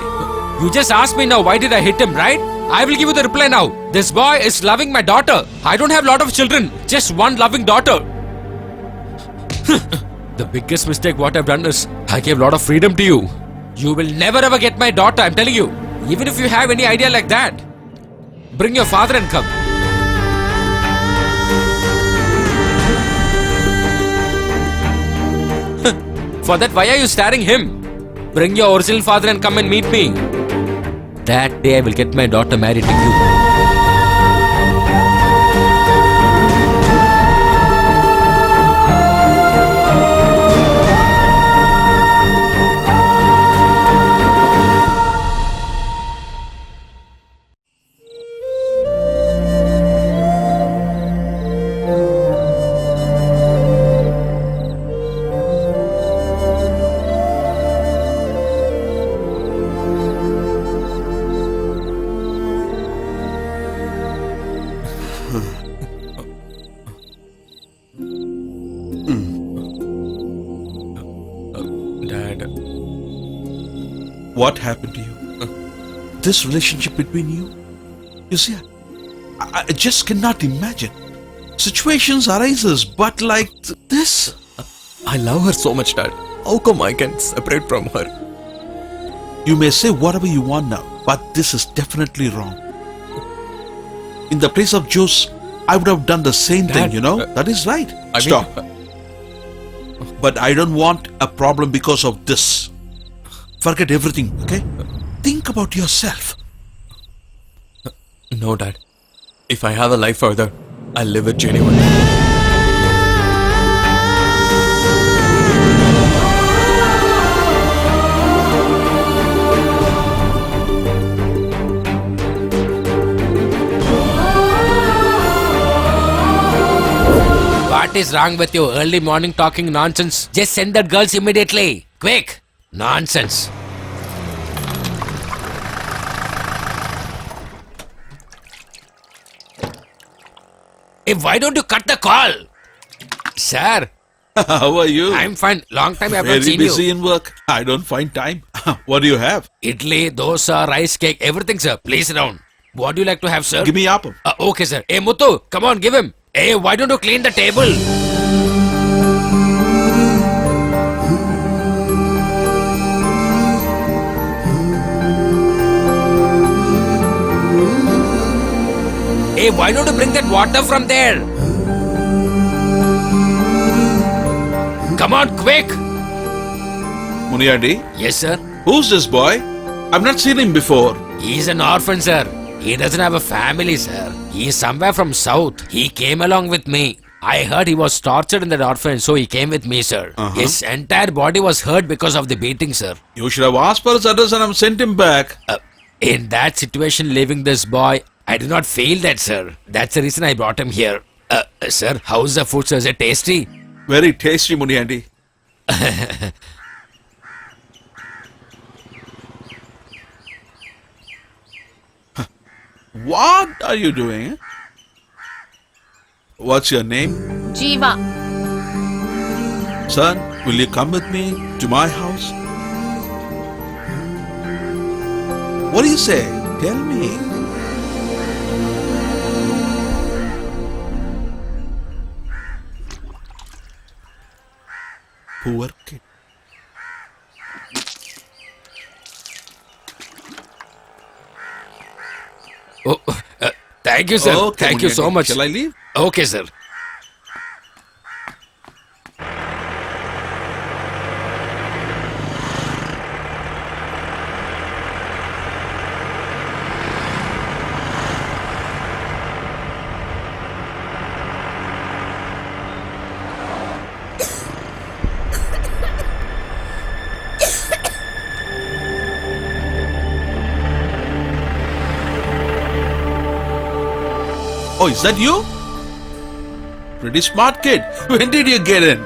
You just asked me now why did I hit him, right? I will give you the reply now. This boy is loving my daughter. I don't have a lot of children. Just one loving daughter. The biggest mistake what I've done is I gave a lot of freedom to you. You will never ever get my daughter, I'm telling you. Even if you have any idea like that. Bring your father and come. For that, why are you staring him? Bring your original father and come and meet me. That day I will get my daughter married to you. Dad. What happened to you? This relationship between you? You see, I just cannot imagine. Situations arises, but like this. I love her so much, Dad. How come I can separate from her? You may say whatever you want now, but this is definitely wrong. In the place of Jose, I would have done the same Dad, thing, you know? That is right. I Stop. mean, But I don't want a problem because of this. Forget everything, okay? Think about yourself. no, Dad. If I have a life further, I'll live with Jenny one day. What is wrong with you? Early morning talking nonsense. Just send that girls immediately. Quick. Nonsense. Hey, why don't you cut the call? Sir, How are you? I'm fine. Long time I haven't very seen busy you. in work. I don't find time. What do you have? Idli, dosa, rice cake, everything, sir. Please sit down. What do you like to have, sir? Give me appam. Okay, sir. Hey, Muthu, come on, give him. Hey, why don't you clean the table? Hey, why don't you bring that water from there? Come on, quick. Muniandi, Yes, sir. who's this boy? I've not seen him before. He's an orphan, sir. He doesn't have a family, sir. He's somewhere from south. He came along with me. I heard he was tortured in that orphanage, so he came with me, sir. His entire body was hurt because of the beating, sir. You should have asked for his address and I've sent him back. In that situation, leaving this boy, I do not feel that, sir. That's the reason I brought him here. Sir, how's the food, sir? Is it tasty? Very tasty, Muniandi. What are you doing? What's your name? Jiva. Son, will you come with me to my house? What do you say? Tell me. Poor kid. Oh, thank you, sir. Okay, Thank you so Muniandi. much. Shall I leave? Okay, sir. Oh, is that you? Pretty smart kid. When did you get in?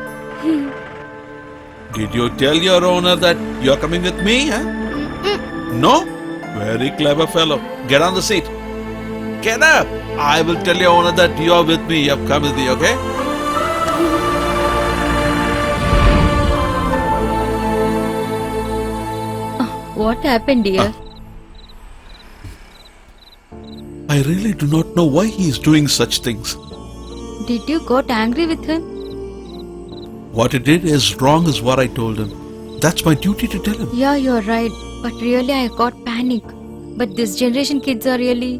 Did you tell your owner that you're coming with me? Huh? No? Very clever fellow. Get on the seat. Get up. I will tell your owner that you're with me. You've come with me, okay? What happened, dear? I really do not know why he is doing such things. Did you got angry with him? What he did is wrong is what I told him. That's my duty to tell him. Yeah, you're right. But really, I got panic. But this generation kids are really...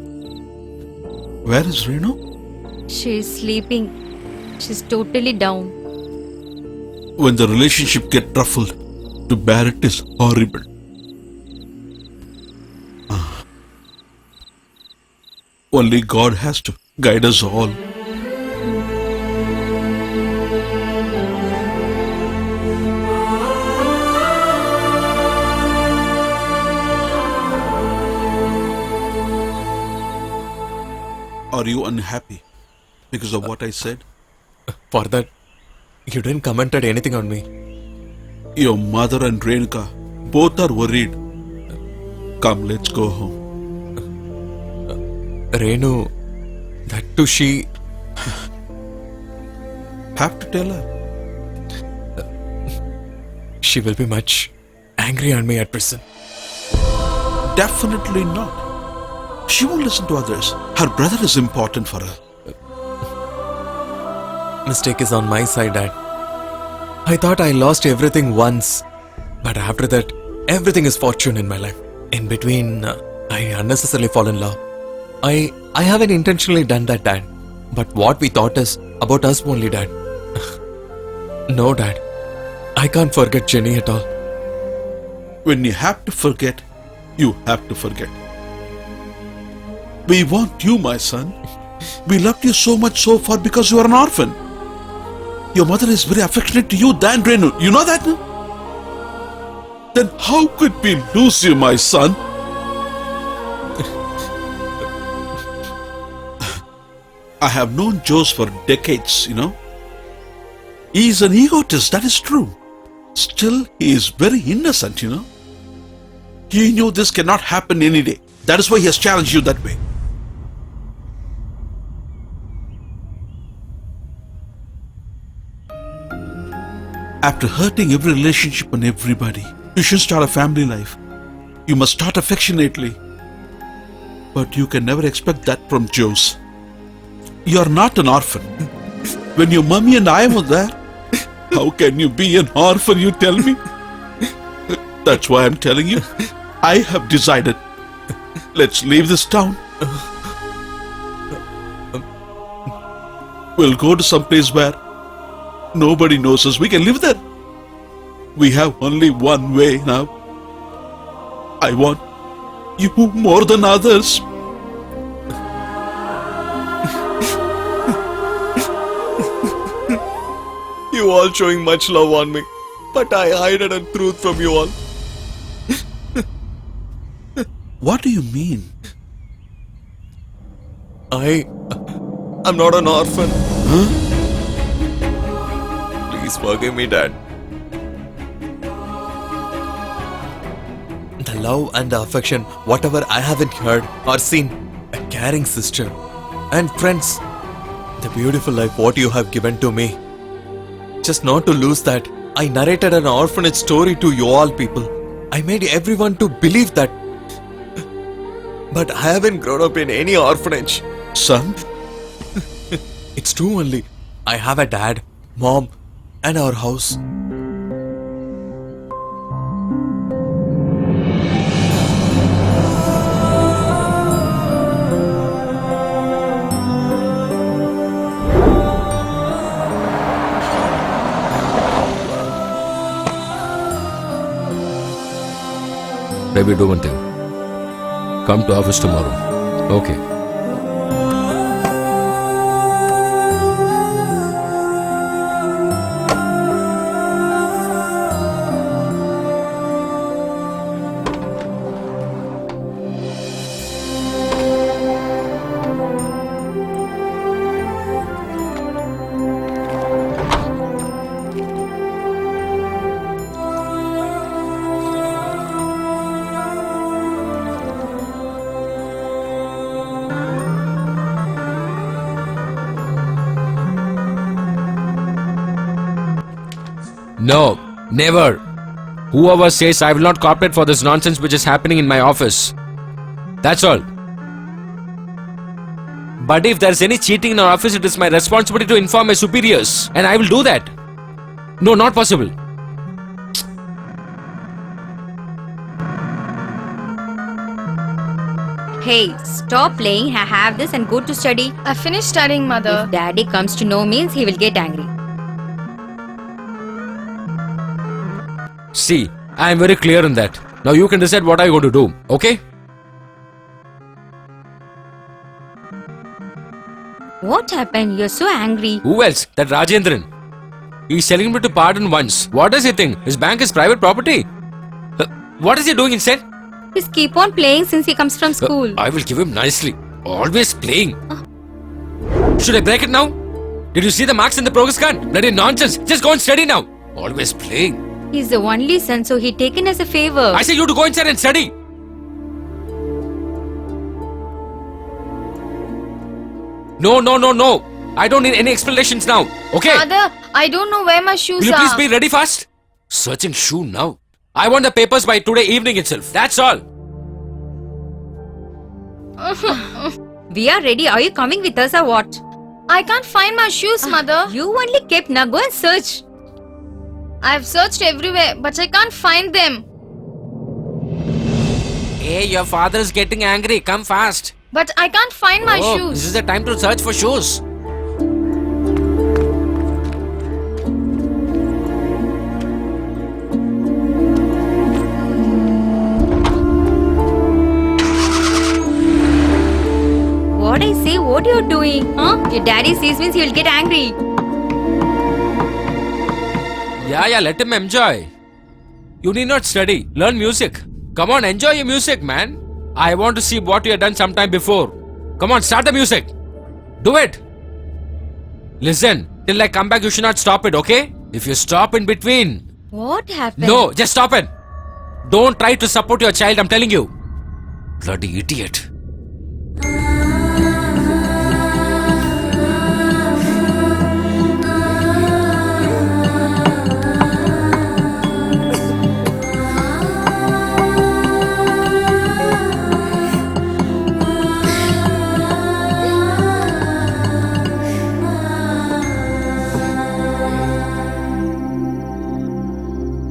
Where is Renu? She's sleeping. She's totally down. When the relationship gets ruffled, to bear it is horrible. Only God has to guide us all. Are you unhappy because of what I said? For that, you didn't commented anything on me. Your mother and Renuka both are worried. Come, let's go home. Renu, that too she... Have to tell her. She will be much angry on me at present. Definitely not. She won't listen to others. Her brother is important for her. Mistake is on my side, Dad. I thought I lost everything once, but after that, everything is fortune in my life. In between, I unnecessarily fall in love. I haven't intentionally done that, Dad. But what we thought is about us only, Dad. No, Dad. I can't forget Jenny at all. When you have to forget, you have to forget. We want you, my son. We loved you so much so far because you are an orphan. Your mother is very affectionate to you than Renu. You know that? No? Then how could we lose you, my son? I have known Jose for decades, you know. He is an egotist, that is true. Still, he is very innocent, you know. He knew this cannot happen any day. That is why he has challenged you that way. After hurting every relationship and everybody, you should start a family life. You must start affectionately. But you can never expect that from Jose. You are not an orphan. When your mummy and I were there, how can you be an orphan, you tell me? That's why I'm telling you, I have decided. Let's leave this town. We'll go to some place where nobody knows us. We can live there. We have only one way now. I want you more than others. You all showing much love on me, but I hide a truth from you all. What do you mean? I'm not an orphan. Huh? Please forgive me, Dad. The love and the affection, whatever I haven't heard or seen, a caring sister and friends, the beautiful life what you have given to me. Just not to lose that, I narrated an orphanage story to you all people. I made everyone to believe that. But I haven't grown up in any orphanage. Son? It's true only. I have a dad, mom, and our house. Baby, do one thing. Come to office tomorrow. Okay. No, never. Whoever says I will not cooperate for this nonsense which is happening in my office. That's all. But if there is any cheating in our office, it is my responsibility to inform my superiors. And I will do that. No, not possible. Hey, stop playing. Have this and go to study. I finished studying, mother. If daddy comes to know means he will get angry. See, I am very clear in that. Now you can decide what I going to do, okay? What happened? You're so angry. Who else? That Rajendran. He's telling me to pardon once. What does he think? His bank is private property? What is he doing instead? Just keep on playing since he comes from school. I will give him nicely. Always playing. Should I break it now? Did you see the marks in the progress card? Bloody nonsense. Just go and study now. Always playing. He's the only son, so he taken as a favor. I say you to go inside and study. No. I don't need any explanations now. Okay? Mother, I don't know where my shoes Will you are. please be ready fast? Searching shoe now. I want the papers by today evening itself. That's all. We are ready. Are you coming with us or what? I can't find my shoes, mother. You only kept. Now go and search. I've searched everywhere, but I can't find them. Hey, your father is getting angry. Come fast. But I can't find my This shoes. is the time to search for shoes. What I say? What you're doing? Huh? Your daddy sees means he will get angry. Yeah, let him enjoy. You need not study. Learn music. Come on, enjoy your music, man. I want to see what you have done sometime before. Come on, start the music. Do it. Listen, till I come back, you should not stop it, okay? If you stop in between. What happened? No, just stop it. Don't try to support your child, I'm telling you. Bloody idiot.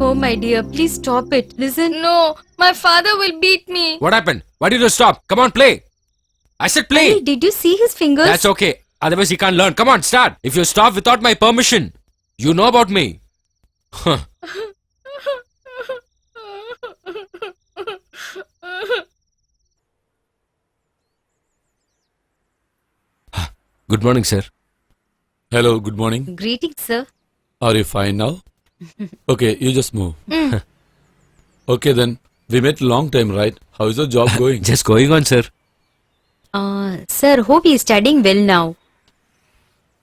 Oh my dear, please stop it. Listen. No, my father will beat me. What happened? Why did you stop? Come on, play. I said play. Hey, did you see his fingers? That's okay. Otherwise, he can't learn. Come on, start. If you stop without my permission, you know about me. Huh. Good morning, sir. Hello, good morning. Greetings, sir. Are you fine now? Okay, you just move. Okay then, we met long time, right? How is the job going? Just going on, sir. Sir, hope he is studying well now.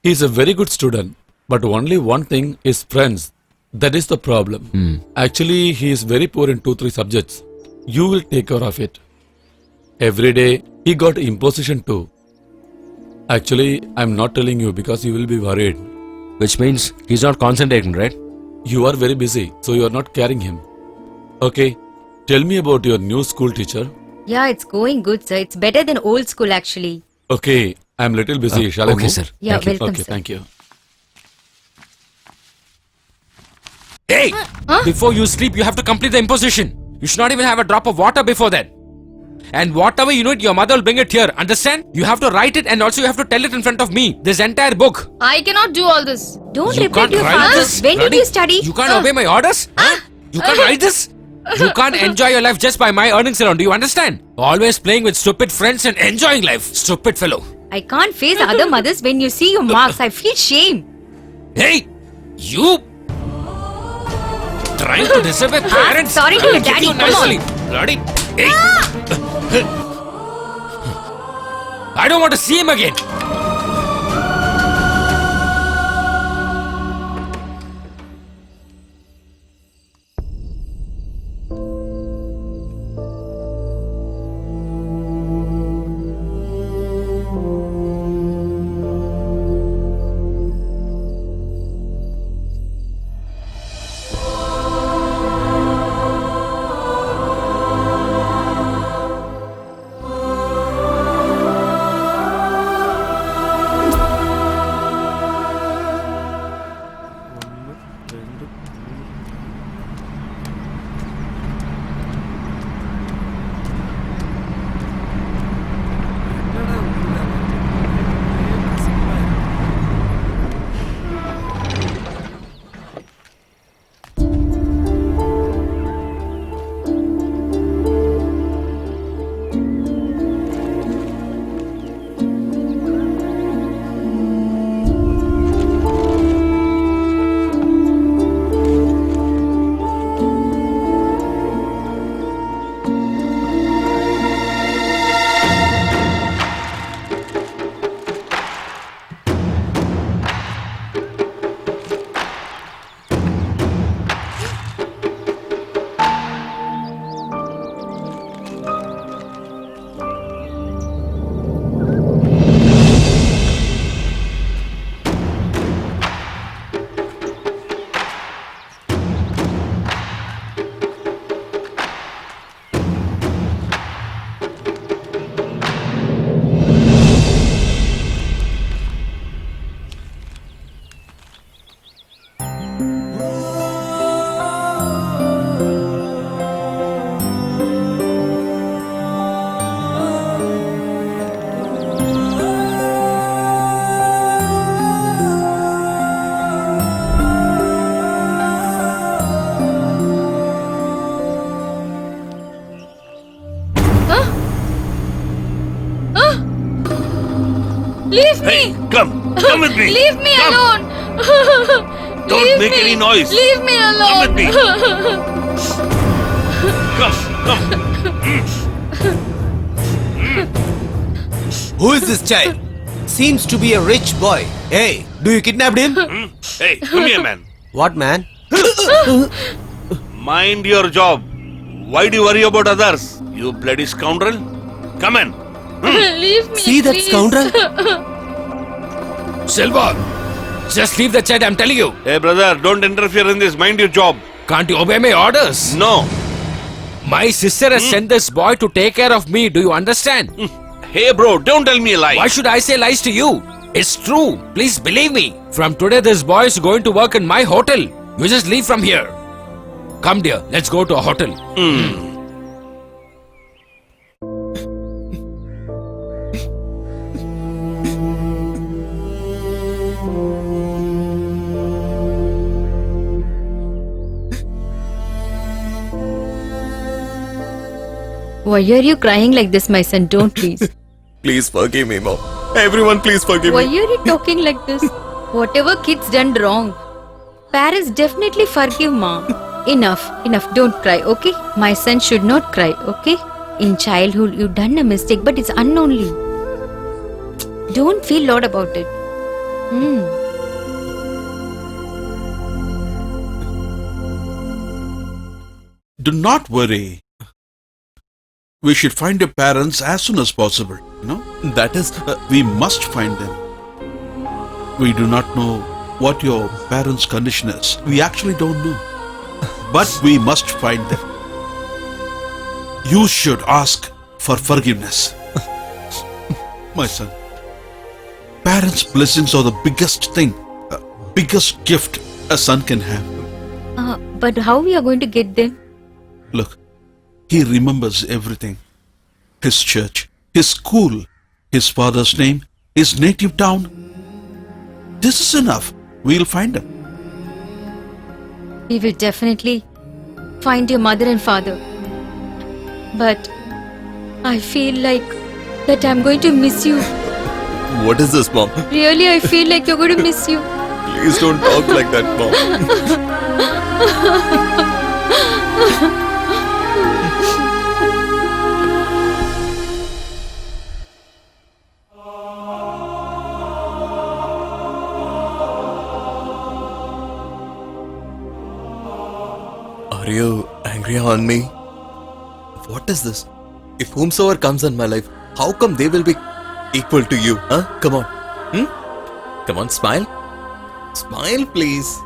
He is a very good student, but only one thing is friends. That is the problem. Actually, he is very poor in 2-3 subjects. You will take care of it. Every day, he got imposition too. Actually, I'm not telling you because you will be worried. Which means he's not concentrating, right? You are very busy, so you are not carrying him. Okay, tell me about your new school teacher. Yeah, it's going good, sir. It's better than old school, actually. Okay, I'm little busy. Shall I okay, move? sir. Yeah, Thank you. welcome, Okay, sir. thank you. Hey! Before you sleep, you have to complete the imposition. You should not even have a drop of water before that. And whatever you need, your mother will bring it here. Understand? You have to write it and also you have to tell it in front of me. This entire book. I cannot do all this. Don't You repeat can't your write father. this, When did bloody- you study? You can't obey my orders? Huh? You can't write this? You can't enjoy your life just by my earnings alone. Do you understand? Always playing with stupid friends and enjoying life. Stupid fellow. I can't face other mothers when you see your marks. I feel shame. Hey! You! Trying to disobey parents? sorry to I will your kick daddy, you come on. nicely. Bloody... Hey! I don't want to see him again. Hey, come with me. Leave me Come. alone. Don't Leave make me. any noise. Leave me alone. Come with me. Come. Who is this child? Seems to be a rich boy. Hey, do you kidnap him? Hey, come here, man. What man? Mind your job. Why do you worry about others? You bloody scoundrel. Come in. Leave me. See that please. scoundrel? Silva, just leave the child, I'm telling you. Hey, brother, don't interfere in this. Mind your job. Can't you obey my orders? No. My sister has sent this boy to take care of me. Do you understand? Hey, bro, don't tell me a lie. Why should I say lies to you? It's true. Please believe me. From today, this boy is going to work in my hotel. You just leave from here. Come, dear. Let's go to a hotel. Why are you crying like this, my son? Don't please. Please forgive me, Mom. Everyone, please forgive Why me. are you talking like this? Whatever kids done wrong, parents definitely forgive, ma. Enough, don't cry, okay? My son should not cry, okay? In childhood, you done a mistake, but it's unknowingly. Don't feel lot about it. Do not worry. We should find your parents as soon as possible. You know? That is... We must find them. We do not know what your parents' condition is. We actually don't know. But we must find them. You should ask for forgiveness. My son, parents' blessings are the biggest thing, biggest gift a son can have. But how we are going to get them? Look, he remembers everything. His church, his school, his father's name, his native town. This is enough. We'll find him. We will definitely find your mother and father. But I feel like that I'm going to miss you. What is this, Mom? Really, I feel like you're going to miss you. Please don't talk like that, Mom. Are you angry on me? What is this? If whomsoever comes in my life, how come they will be equal to you? Huh? Come on. Come on, smile. Smile, please.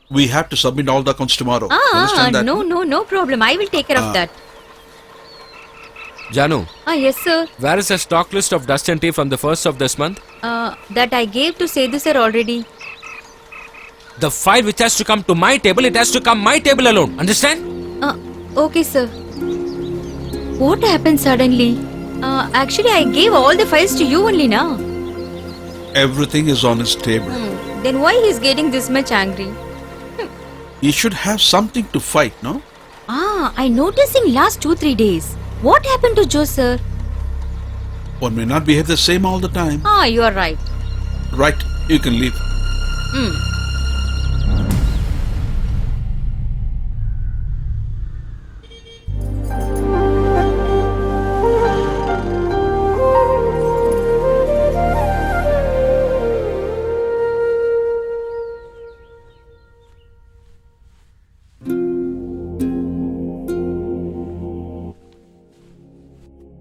We have to submit all the accounts tomorrow. Understand that? No problem. I will take care of that. Janu, Yes, sir. where is the stock list of dust and tea from the first of this month? That I gave to Sethu sir already. The file which has to come to my table, it has to come my table alone. Understand? Okay, sir. What happened suddenly? Actually, I gave all the files to you only now. Everything is on his table. Then why he's getting this much angry? He should have something to fight, no? I noticed in last 2-3 days. What happened to Joe, sir? One may not behave the same all the time. You are right. Right, you can leave.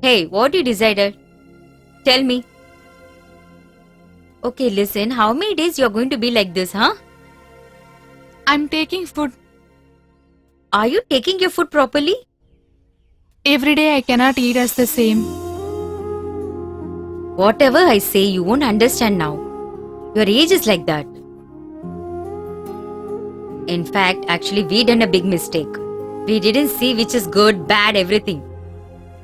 Hey, what you decided? Tell me. Okay, listen. How many days you're going to be like this, huh? I'm taking food. Are you taking your food properly? Every day I cannot eat as the same. Whatever I say, you won't understand now. Your age is like that. In fact, actually, we done a big mistake. We didn't see which is good, bad, everything.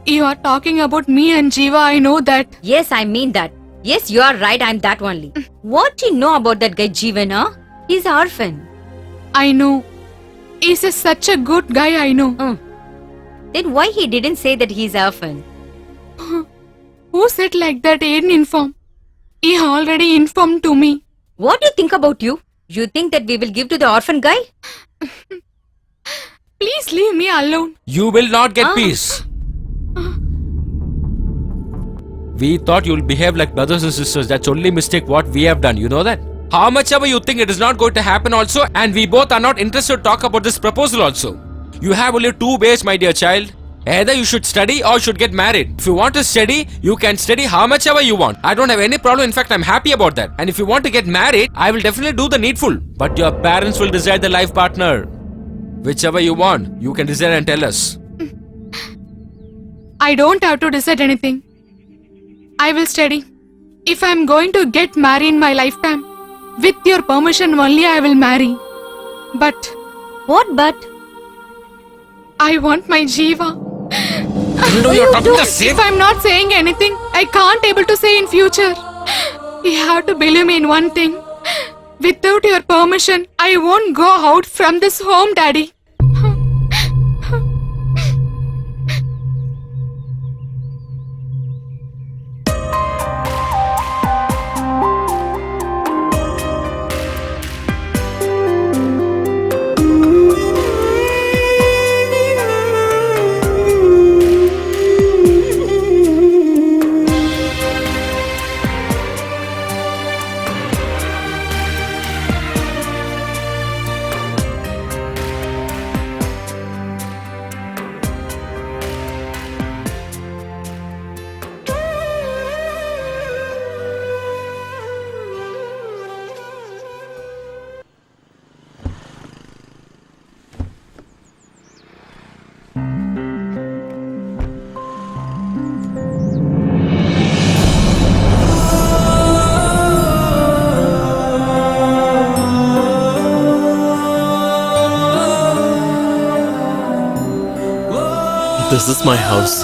You are talking about me and Jiva, I know that. Yes, I mean that. Yes, you are right, I'm that only. What do you know about that guy Jeevan, huh? He's an orphan. I know. He's such a good guy, I know. Then why he didn't say that he's orphan? Who said like that? He didn't inform. He already informed to me. What do you think about you? You think that we will give to the orphan guy? Please leave me alone. You will not get peace. We thought you'll behave like brothers and sisters. That's only mistake what we have done. You know that? How much ever you think it is not going to happen also, and we both are not interested to talk about this proposal also. You have only two ways, my dear child. Either you should study or you should get married. If you want to study, you can study how much ever you want. I don't have any problem. In fact, I'm happy about that. And if you want to get married, I will definitely do the needful. But your parents will decide the life partner. Whichever you want, you can decide and tell us. I don't have to decide anything. I will study. If I'm going to get married in my lifetime, with your permission only I will marry. But What but? I want my Jiva. No, you're talking the same. If I'm not saying anything, I can't able to say in future. You have to believe me in one thing. Without your permission, I won't go out from this home, Daddy. This is my house.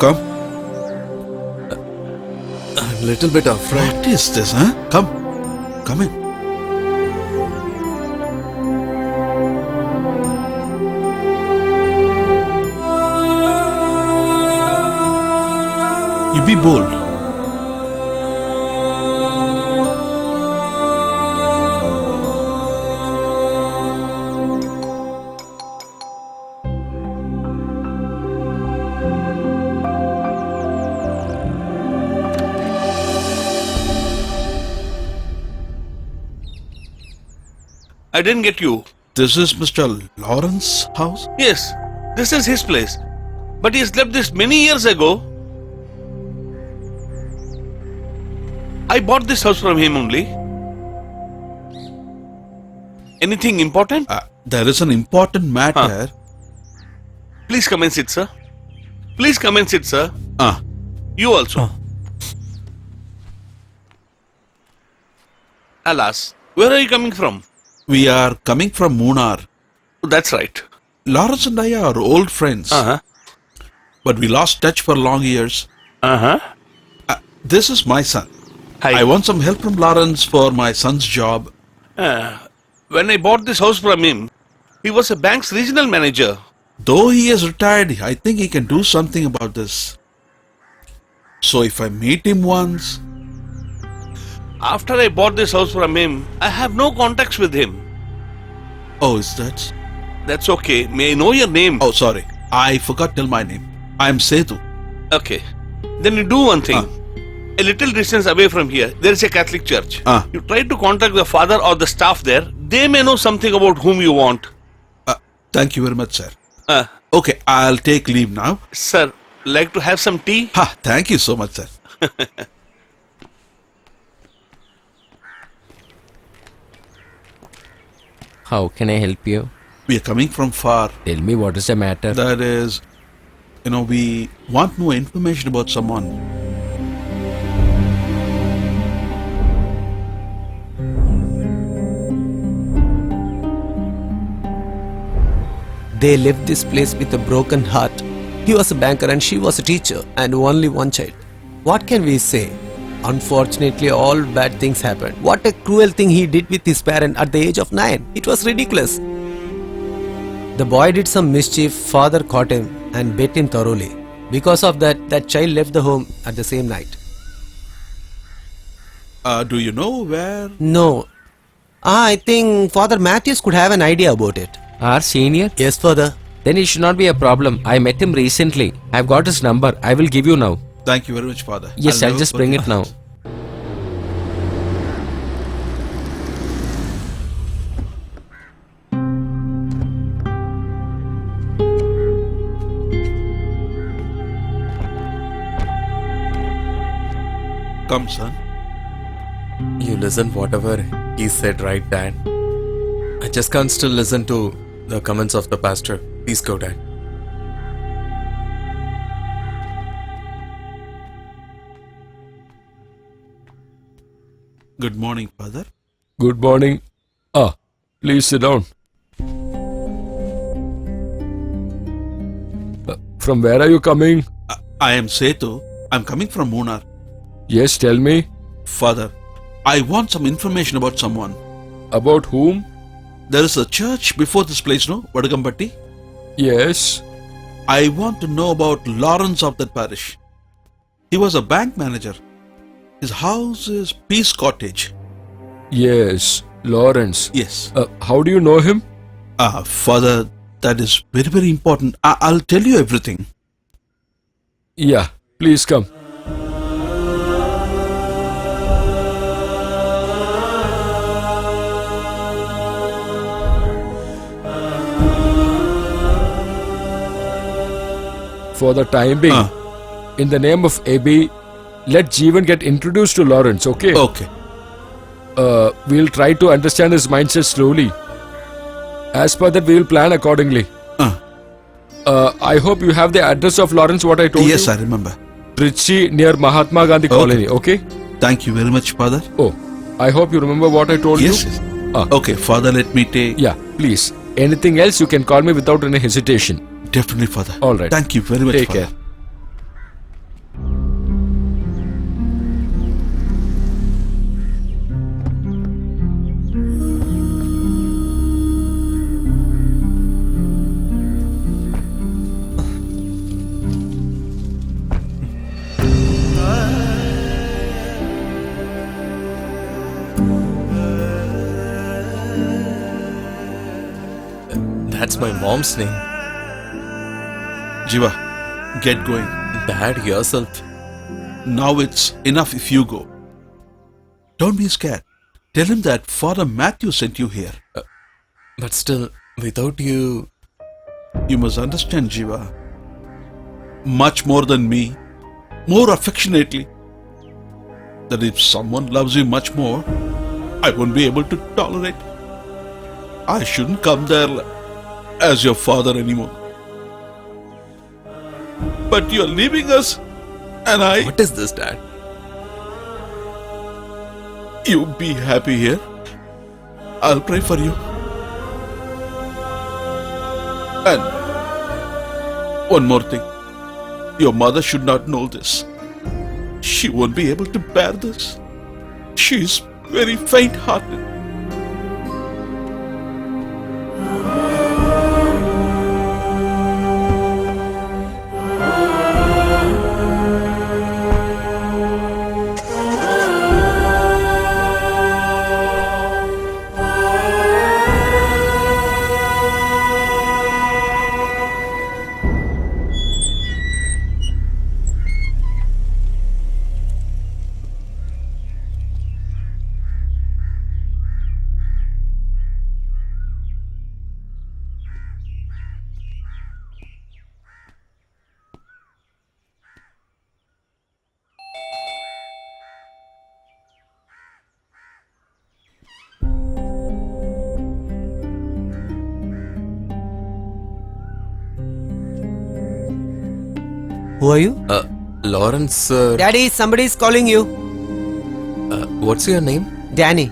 Come. I'm a little bit afraid. What is this, huh? Come. Come in. You be bold. I didn't get you. This is Mr. Lawrence's house? Yes, this is his place. But he's left this many years ago. I bought this house from him only. Anything important? There is an important matter. Please come and sit, sir. Please come and sit, sir. You also. Alas, where are you coming from? We are coming from Munnar. That's right. Lawrence and I are old friends. But we lost touch for long years. This is my son. Hi. I want some help from Lawrence for my son's job. When I bought this house from him, he was a bank's regional manager. Though he is retired, I think he can do something about this. So if I meet him once... After I bought this house from him, I have no contacts with him. Oh, is that... That's okay. May I know your name? Oh, sorry. I forgot to tell my name. I am Sethu. Okay. Then you do one thing. A little distance away from here, there is a Catholic church. You try to contact the father or the staff there. They may know something about whom you want. Thank you very much, sir. Okay, I'll take leave now. Sir, like to have some tea? Thank you so much, sir. How can I help you? We are coming from far. Tell me what is the matter. That is, we want more information about someone. They left this place with a broken heart. He was a banker and she was a teacher and only one child. What can we say? Unfortunately, all bad things happened. What a cruel thing he did with his parent at the age of 9. It was ridiculous. The boy did some mischief, father caught him and beat him thoroughly. Because of that, that child left the home at the same night. Do you know where? No. I think Father Matthews could have an idea about it. Our senior? Yes, Father. Then it should not be a problem. I met him recently. I've got his number. I will give you now. Thank you very much, Father. Yes, I'll never just bring forget. it now. Come, son. You listen whatever he said, right, Dad? I just can't still listen to the comments of the pastor. Please go, Dad. Good morning, Father. Good morning. Please sit down. From where are you coming? I am Setu. I'm coming from Munnar. Yes, tell me. Father, I want some information about someone. About whom? There is a church before this place, no? Vadagampatti? Yes. I want to know about Lawrence of that parish. He was a bank manager. His house is Peace Cottage. Yes, Lawrence. Yes. How do you know him? Father, that is very, very important. I'll tell you everything. Yeah, please come. For the time being, in the name of AB, let Jeevan get introduced to Lawrence, okay? Okay. We'll try to understand his mindset slowly. As per that, we will plan accordingly. I hope you have the address of Lawrence, what I told you. Yes, I remember. Trichy near Mahatma Gandhi Colony, okay? Thank you very much, Father. Oh, I hope you remember what I told Yes. you. Okay, Father, let me take... Yeah, please. Anything else, you can call me without any hesitation. Definitely, Father. All right. Thank you very much, Take Father. care. That's my mom's name. Jiva, get going. Dad, yourself. Now it's enough if you go. Don't be scared. Tell him that Father Matthew sent you here. But still, without you... You must understand, Jiva. Much more than me, more affectionately, that if someone loves you much more, I won't be able to tolerate. I shouldn't come there as your father anymore. But you're leaving us, and I... What is this, Dad? You be happy here. I'll pray for you. And one more thing. Your mother should not know this. She won't be able to bear this. She's very faint-hearted. Who are you? Lawrence, sir. Daddy, somebody's calling you. What's your name? Danny.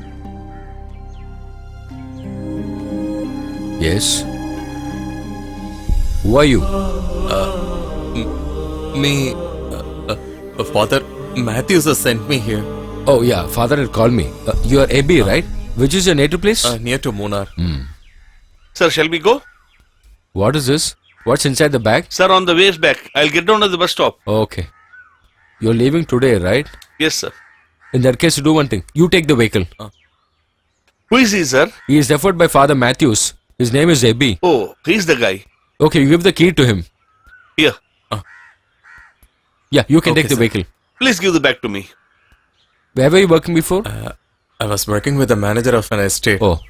Yes. Who are you? Me, Father Matthews has sent me here. Oh yeah, father had called me. You are Abby, right? Which is your native place? Near to Munnar. Sir, shall we go? What is this? What's inside the bag? Sir, on the way back. I'll get down at the bus stop. Okay. You're leaving today, right? Yes, sir. In that case, do one thing. You take the vehicle. Who is he, sir? He is referred by Father Matthews. His name is Abby. Oh, he's the guy. Okay, you give the key to him. Here. Yeah, you can Okay, take the sir. vehicle. Please give the bag to me. Where were you working before? I was working with the manager of an estate. Oh.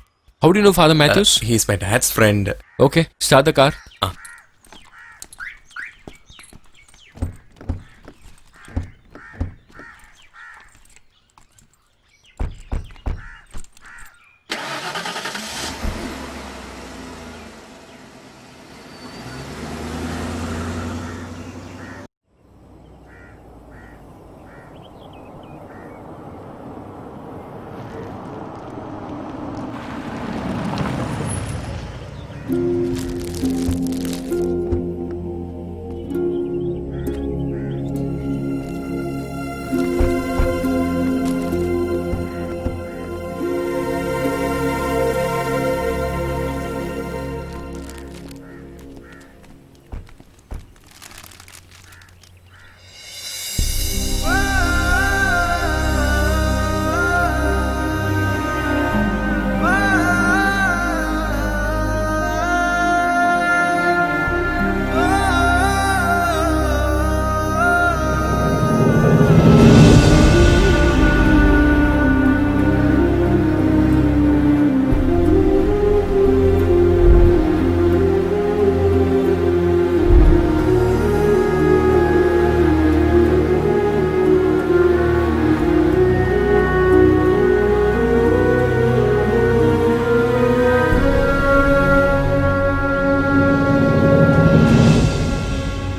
How do you know Father Matthews? He's my dad's friend. Okay, start the car.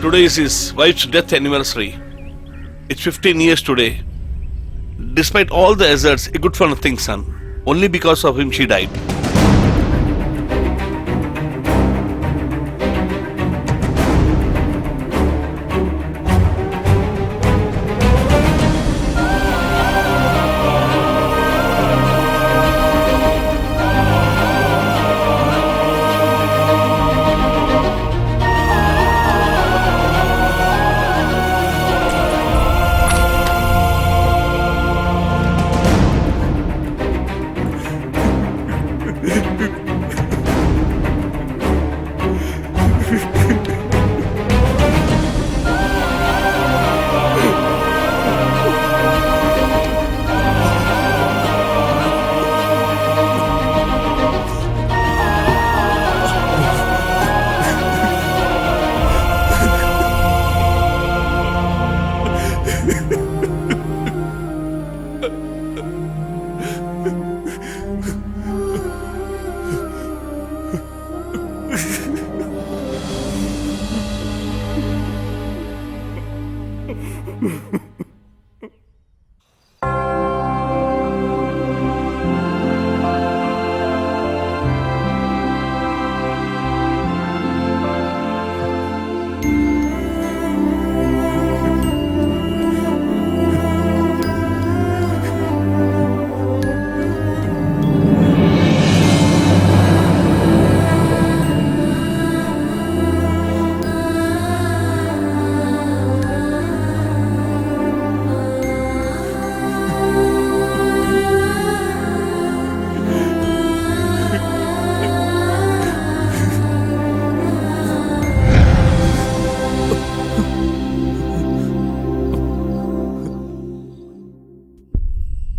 Today is his wife's death anniversary. It's 15 years today. Despite all the hazards, a good for nothing son. Only because of him she died.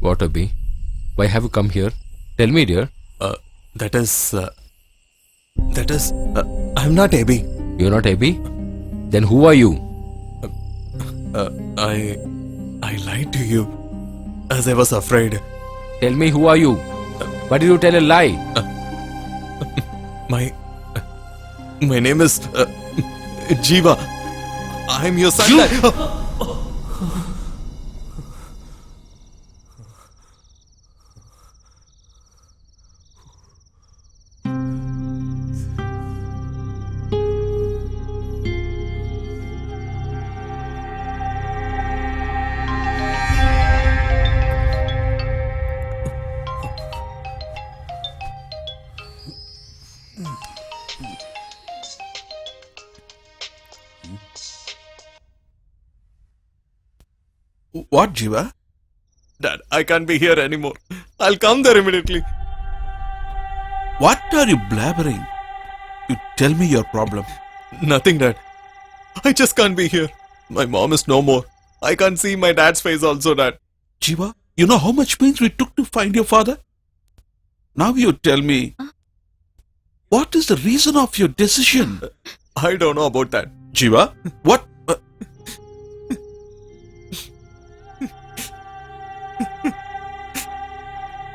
What, Abby? Why have you come here? Tell me, dear. That is, I'm not Abby. You're not Abby? Then who are you? I lied to you as I was afraid. Tell me, who are you? Why did you tell a lie? My name is Jiva. I'm your son. What, Jiva? Dad, I can't be here anymore. I'll come there immediately. What are you blabbering? You tell me your problem. Nothing, Dad. I just can't be here. My mom is no more. I can't see my dad's face also, Dad. Jiva, you know how much pains we took to find your father? Now you tell me, what is the reason of your decision? I don't know about that. Jiva, what?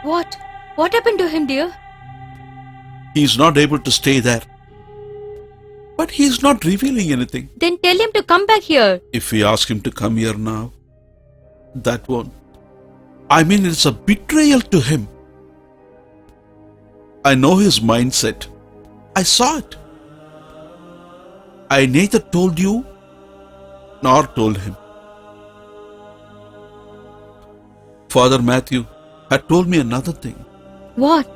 What? What happened to him, dear? He's not able to stay there. But he's not revealing anything. Then tell him to come back here. If we ask him to come here now, that won't. I mean, it's a betrayal to him. I know his mindset. I saw it. I neither told you nor told him. Father Matthew had told me another thing. What?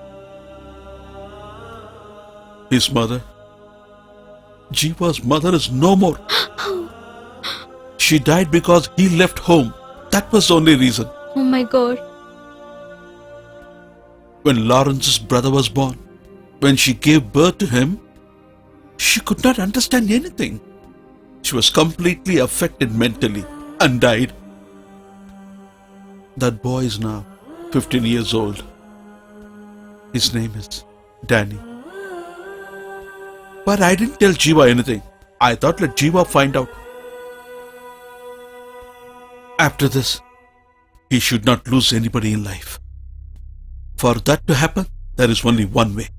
His mother, Jiva's mother, is no more. She died because he left home. That was the only reason. Oh my God. When Lawrence's brother was born, when she gave birth to him, she could not understand anything. She was completely affected mentally and died. That boy is now 15 years old. His name is Danny. But I didn't tell Jiva anything. I thought let Jiva find out. After this, he should not lose anybody in life. For that to happen, there is only one way.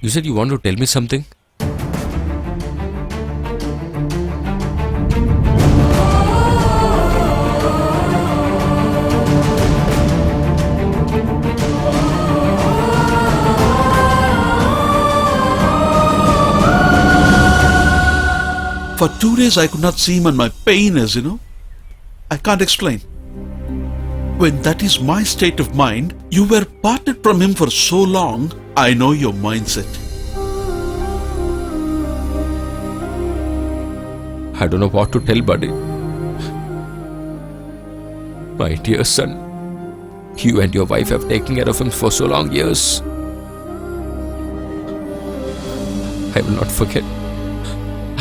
You said you want to tell me something? For 2 days I could not see him and my pain is, I can't explain. When that is my state of mind, you were parted from him for so long, I know your mindset. I don't know what to tell, buddy. My dear son, you and your wife have taken care of him for so long years. I will not forget.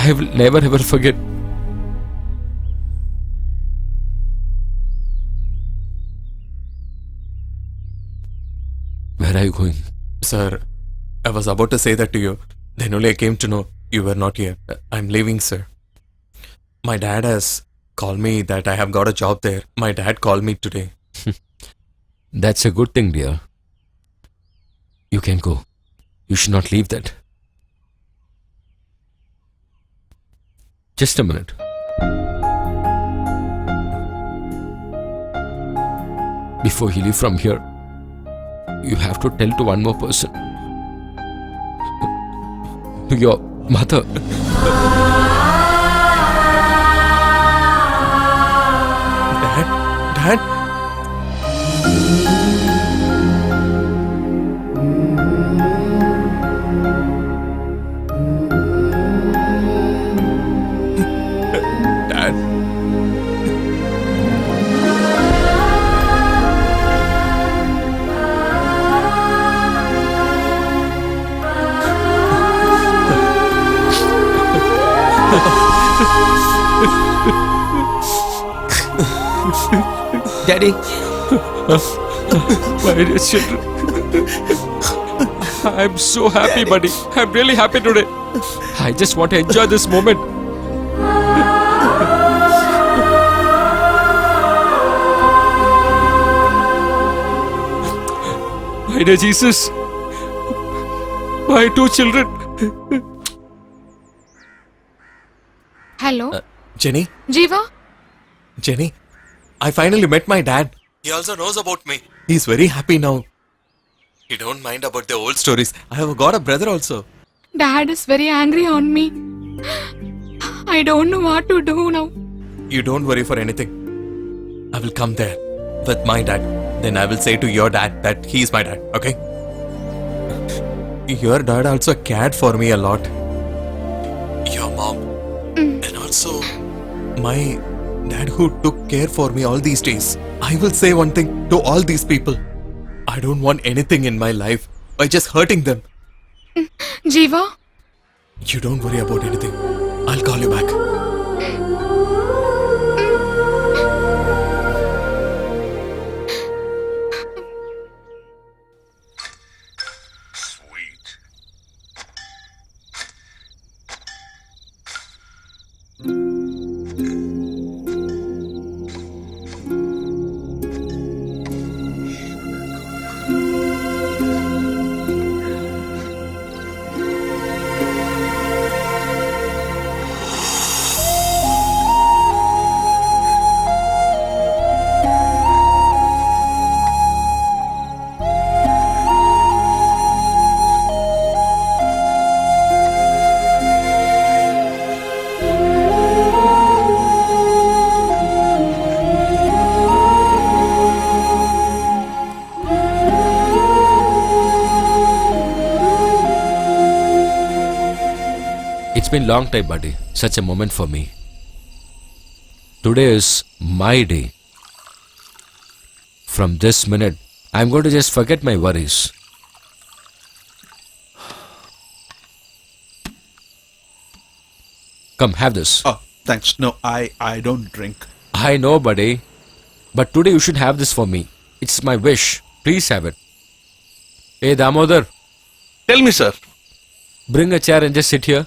I will never ever forget. Where are you going? Sir, I was about to say that to you. Then only I came to know you were not here. I'm leaving, sir. My dad has called me that I have got a job there. My dad called me today. That's a good thing, dear. You can go. You should not leave that. Just a minute. Before you leave from here, you have to tell to one more person. Your mother. Dad? Dad? Daddy. My dear children. I'm so happy, buddy. I'm really happy today. I just want to enjoy this moment. My dear Jesus. My two children. Hello? Jenny? Jiva? Jenny? I finally met my dad. He also knows about me. He's very happy now. He don't mind about the old stories. I have got a brother also. Dad is very angry on me. I don't know what to do now. You don't worry for anything. I will come there with my dad. Then I will say to your dad that he is my dad, okay? your dad also cared for me a lot. Your mom. And also, my dad who took care for me all these days. I will say one thing to all these people. I don't want anything in my life by just hurting them. Jiva? You don't worry about anything. I'll call you back. It's been long time, buddy. Such a moment for me. Today is my day. From this minute, I'm going to just forget my worries. Come, have this. Oh, thanks. No, I don't drink. I know, buddy. But today you should have this for me. It's my wish. Please have it. Hey, Damodar, Tell me, sir. bring a chair and just sit here.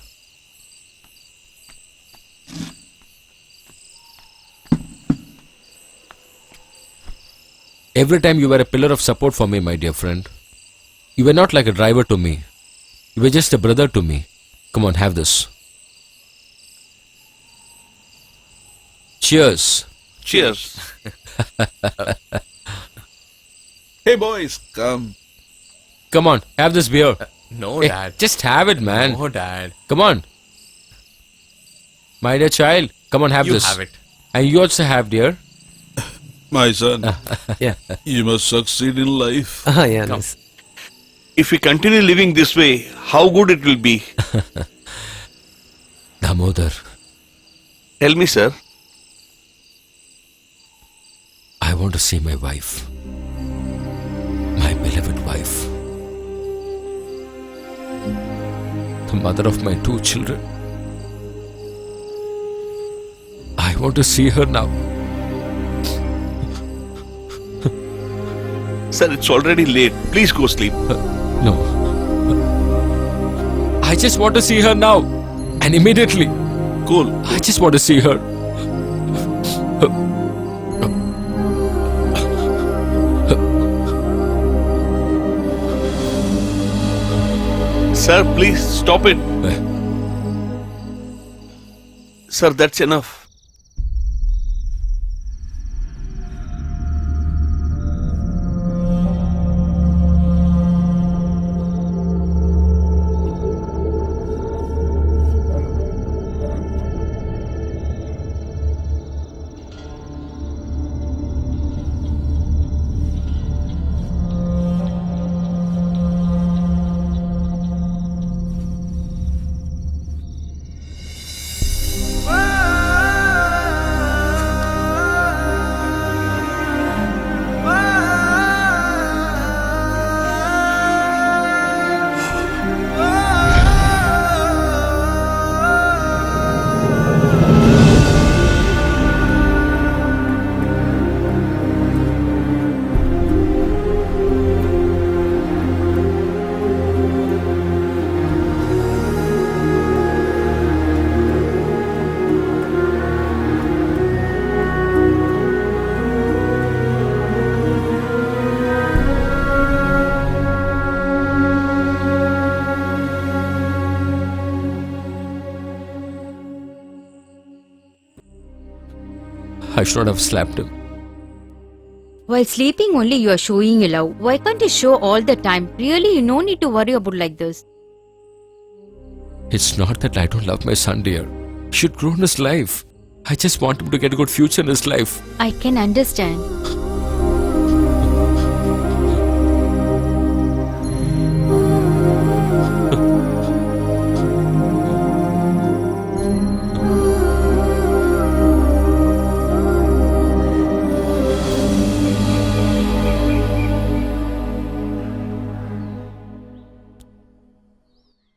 Every time you were a pillar of support for me, my dear friend. You were not like a driver to me. You were just a brother to me. Come on, have this. Cheers. Cheers. Hey, boys, come. Come on, have this beer. No, Hey, Dad. just have it, man. No, Dad. Come on. My dear child, come on, have You this. have it. And you also have, dear. My son, Yeah. you must succeed in life. Yeah, nice. If we continue living this way, how good it will be. Damodar, Tell me, sir. I want to see my wife. My beloved wife. The mother of my 2 children. I want to see her now. Sir, it's already late. Please go sleep. No. I just want to see her now. And immediately. Cool. I just want to see her. Sir, please stop it. Sir, that's enough. I should not have slapped him. While sleeping only you are showing your love. Why can't you show all the time? Really, you no need to worry about like this. It's not that I don't love my son, dear. He should grow in his life. I just want him to get a good future in his life. I can understand.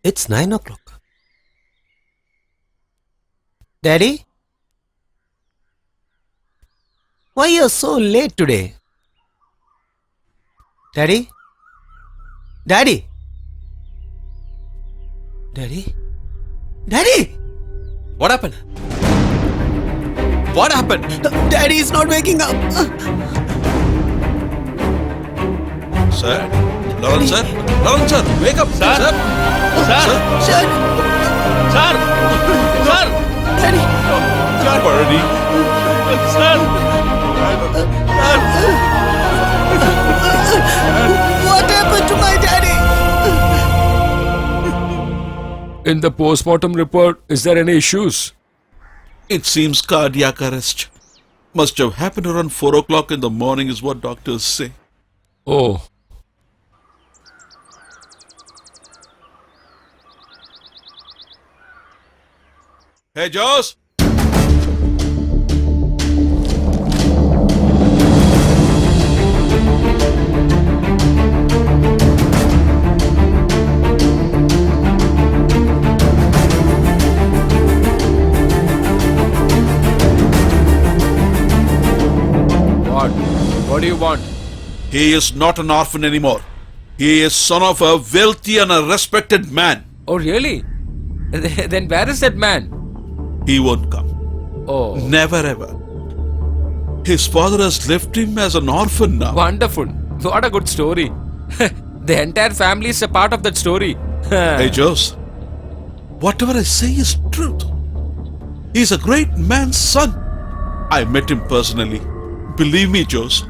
It's 9 o'clock. Daddy? Why you're so late today? Daddy? Daddy? Daddy? Daddy! What happened? What happened? Daddy is not waking up. Sir? Lawrence, sir? Lawrence, sir, wake up! Sir? Sir? Sir? Sir! Sir! Sir! Daddy! Already. Sir! What happened to my daddy? In the postmortem report, is there any issues? It seems cardiac arrest. Must have happened around 4 o'clock in the morning is what doctors say. Oh. Hey, Joss! What? What do you want? He is not an orphan anymore. He is son of a wealthy and a respected man. Oh, really? Then where is that man? He won't come. Oh. Never ever. His father has left him as an orphan now. Wonderful. What a good story. The entire family is a part of that story. Hey, Jose. Whatever I say is truth. He's a great man's son. I met him personally. Believe me, Jose.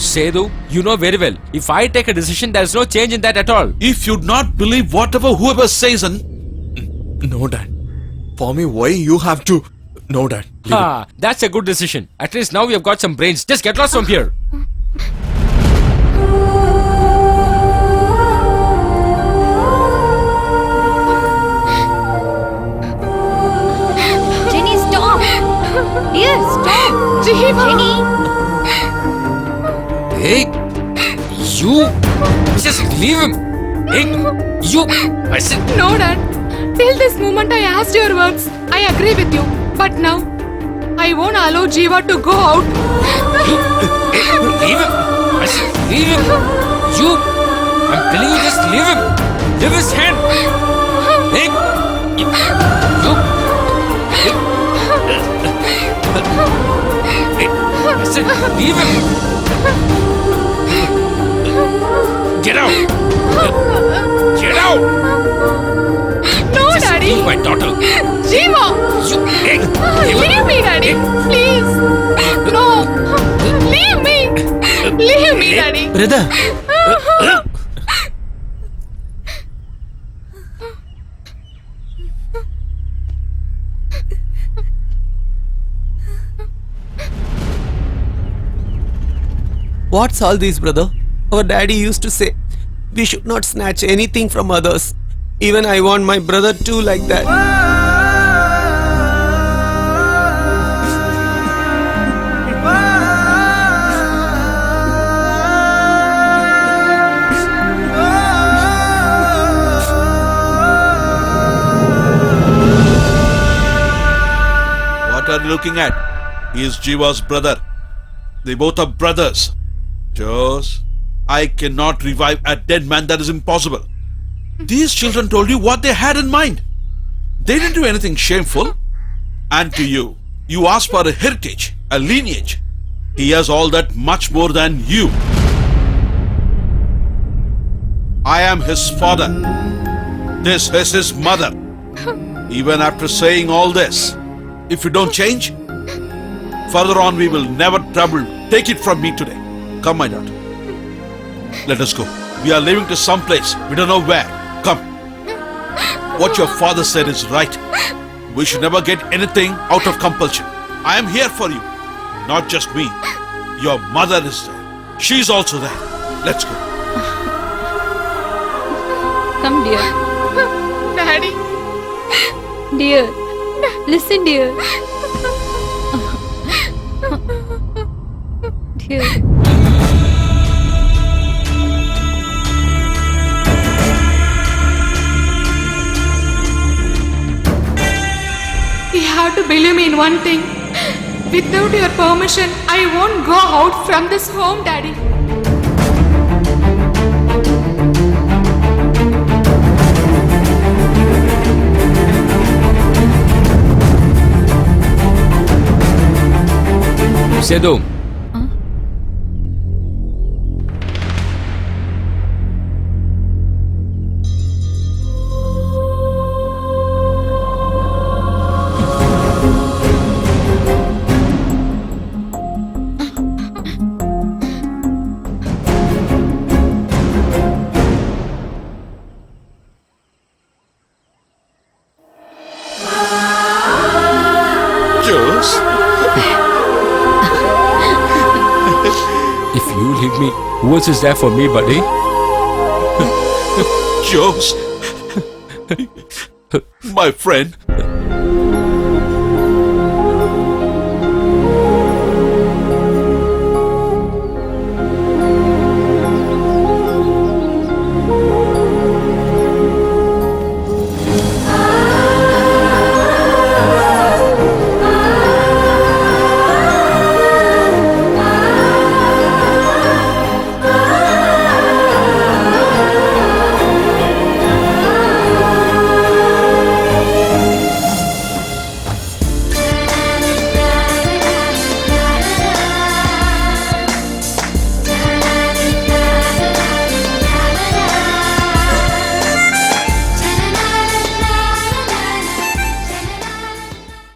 Sethu, you know very well. If I take a decision, there's no change in that at all. If you'd not believe whatever whoever says and... No, Dad. For me, why you have to... No, Dad. Leave it. That's a good decision. At least now we have got some brains. Just get lost from here. Jenny, stop! Dear, stop! Jeeva! Jenny! Hey, you just leave him. Hey, you. I said No, Dad. Till this moment I asked your words. I agree with you. But now, I won't allow Jeeva to go out. leave him. I said leave him. You. I'm telling you, just leave him. Leave his hand. Hey, you. Hey, I said leave him. Get out! Get out! No, Daddy. Leave my daughter. Jeeva! You. Hey, Leave me, Daddy. Please. No. Leave me. Leave me, Daddy. Brother! What's all this, brother? Our daddy used to say, we should not snatch anything from others. Even I want my brother too like that. What are you looking at? He is Jeeva's brother. They both are brothers. Jose, I cannot revive a dead man. That is impossible. These children told you what they had in mind. They didn't do anything shameful. And to you, you asked for a heritage, a lineage. He has all that much more than you. I am his father. This is his mother. Even after saying all this, if you don't change, further on we will never trouble. Take it from me today. Come, my daughter. Let us go. We are leaving to some place. We don't know where. Come. What your father said is right. We should never get anything out of compulsion. I am here for you. Not just me. Your mother is there. She's also there. Let's go. Come, dear. Daddy. Dear. Listen, dear. Dear. to believe me in one thing. Without your permission, I won't go out from this home, Daddy. Sedu. Jose, If you leave me, who else is there for me, buddy? Jose, my friend,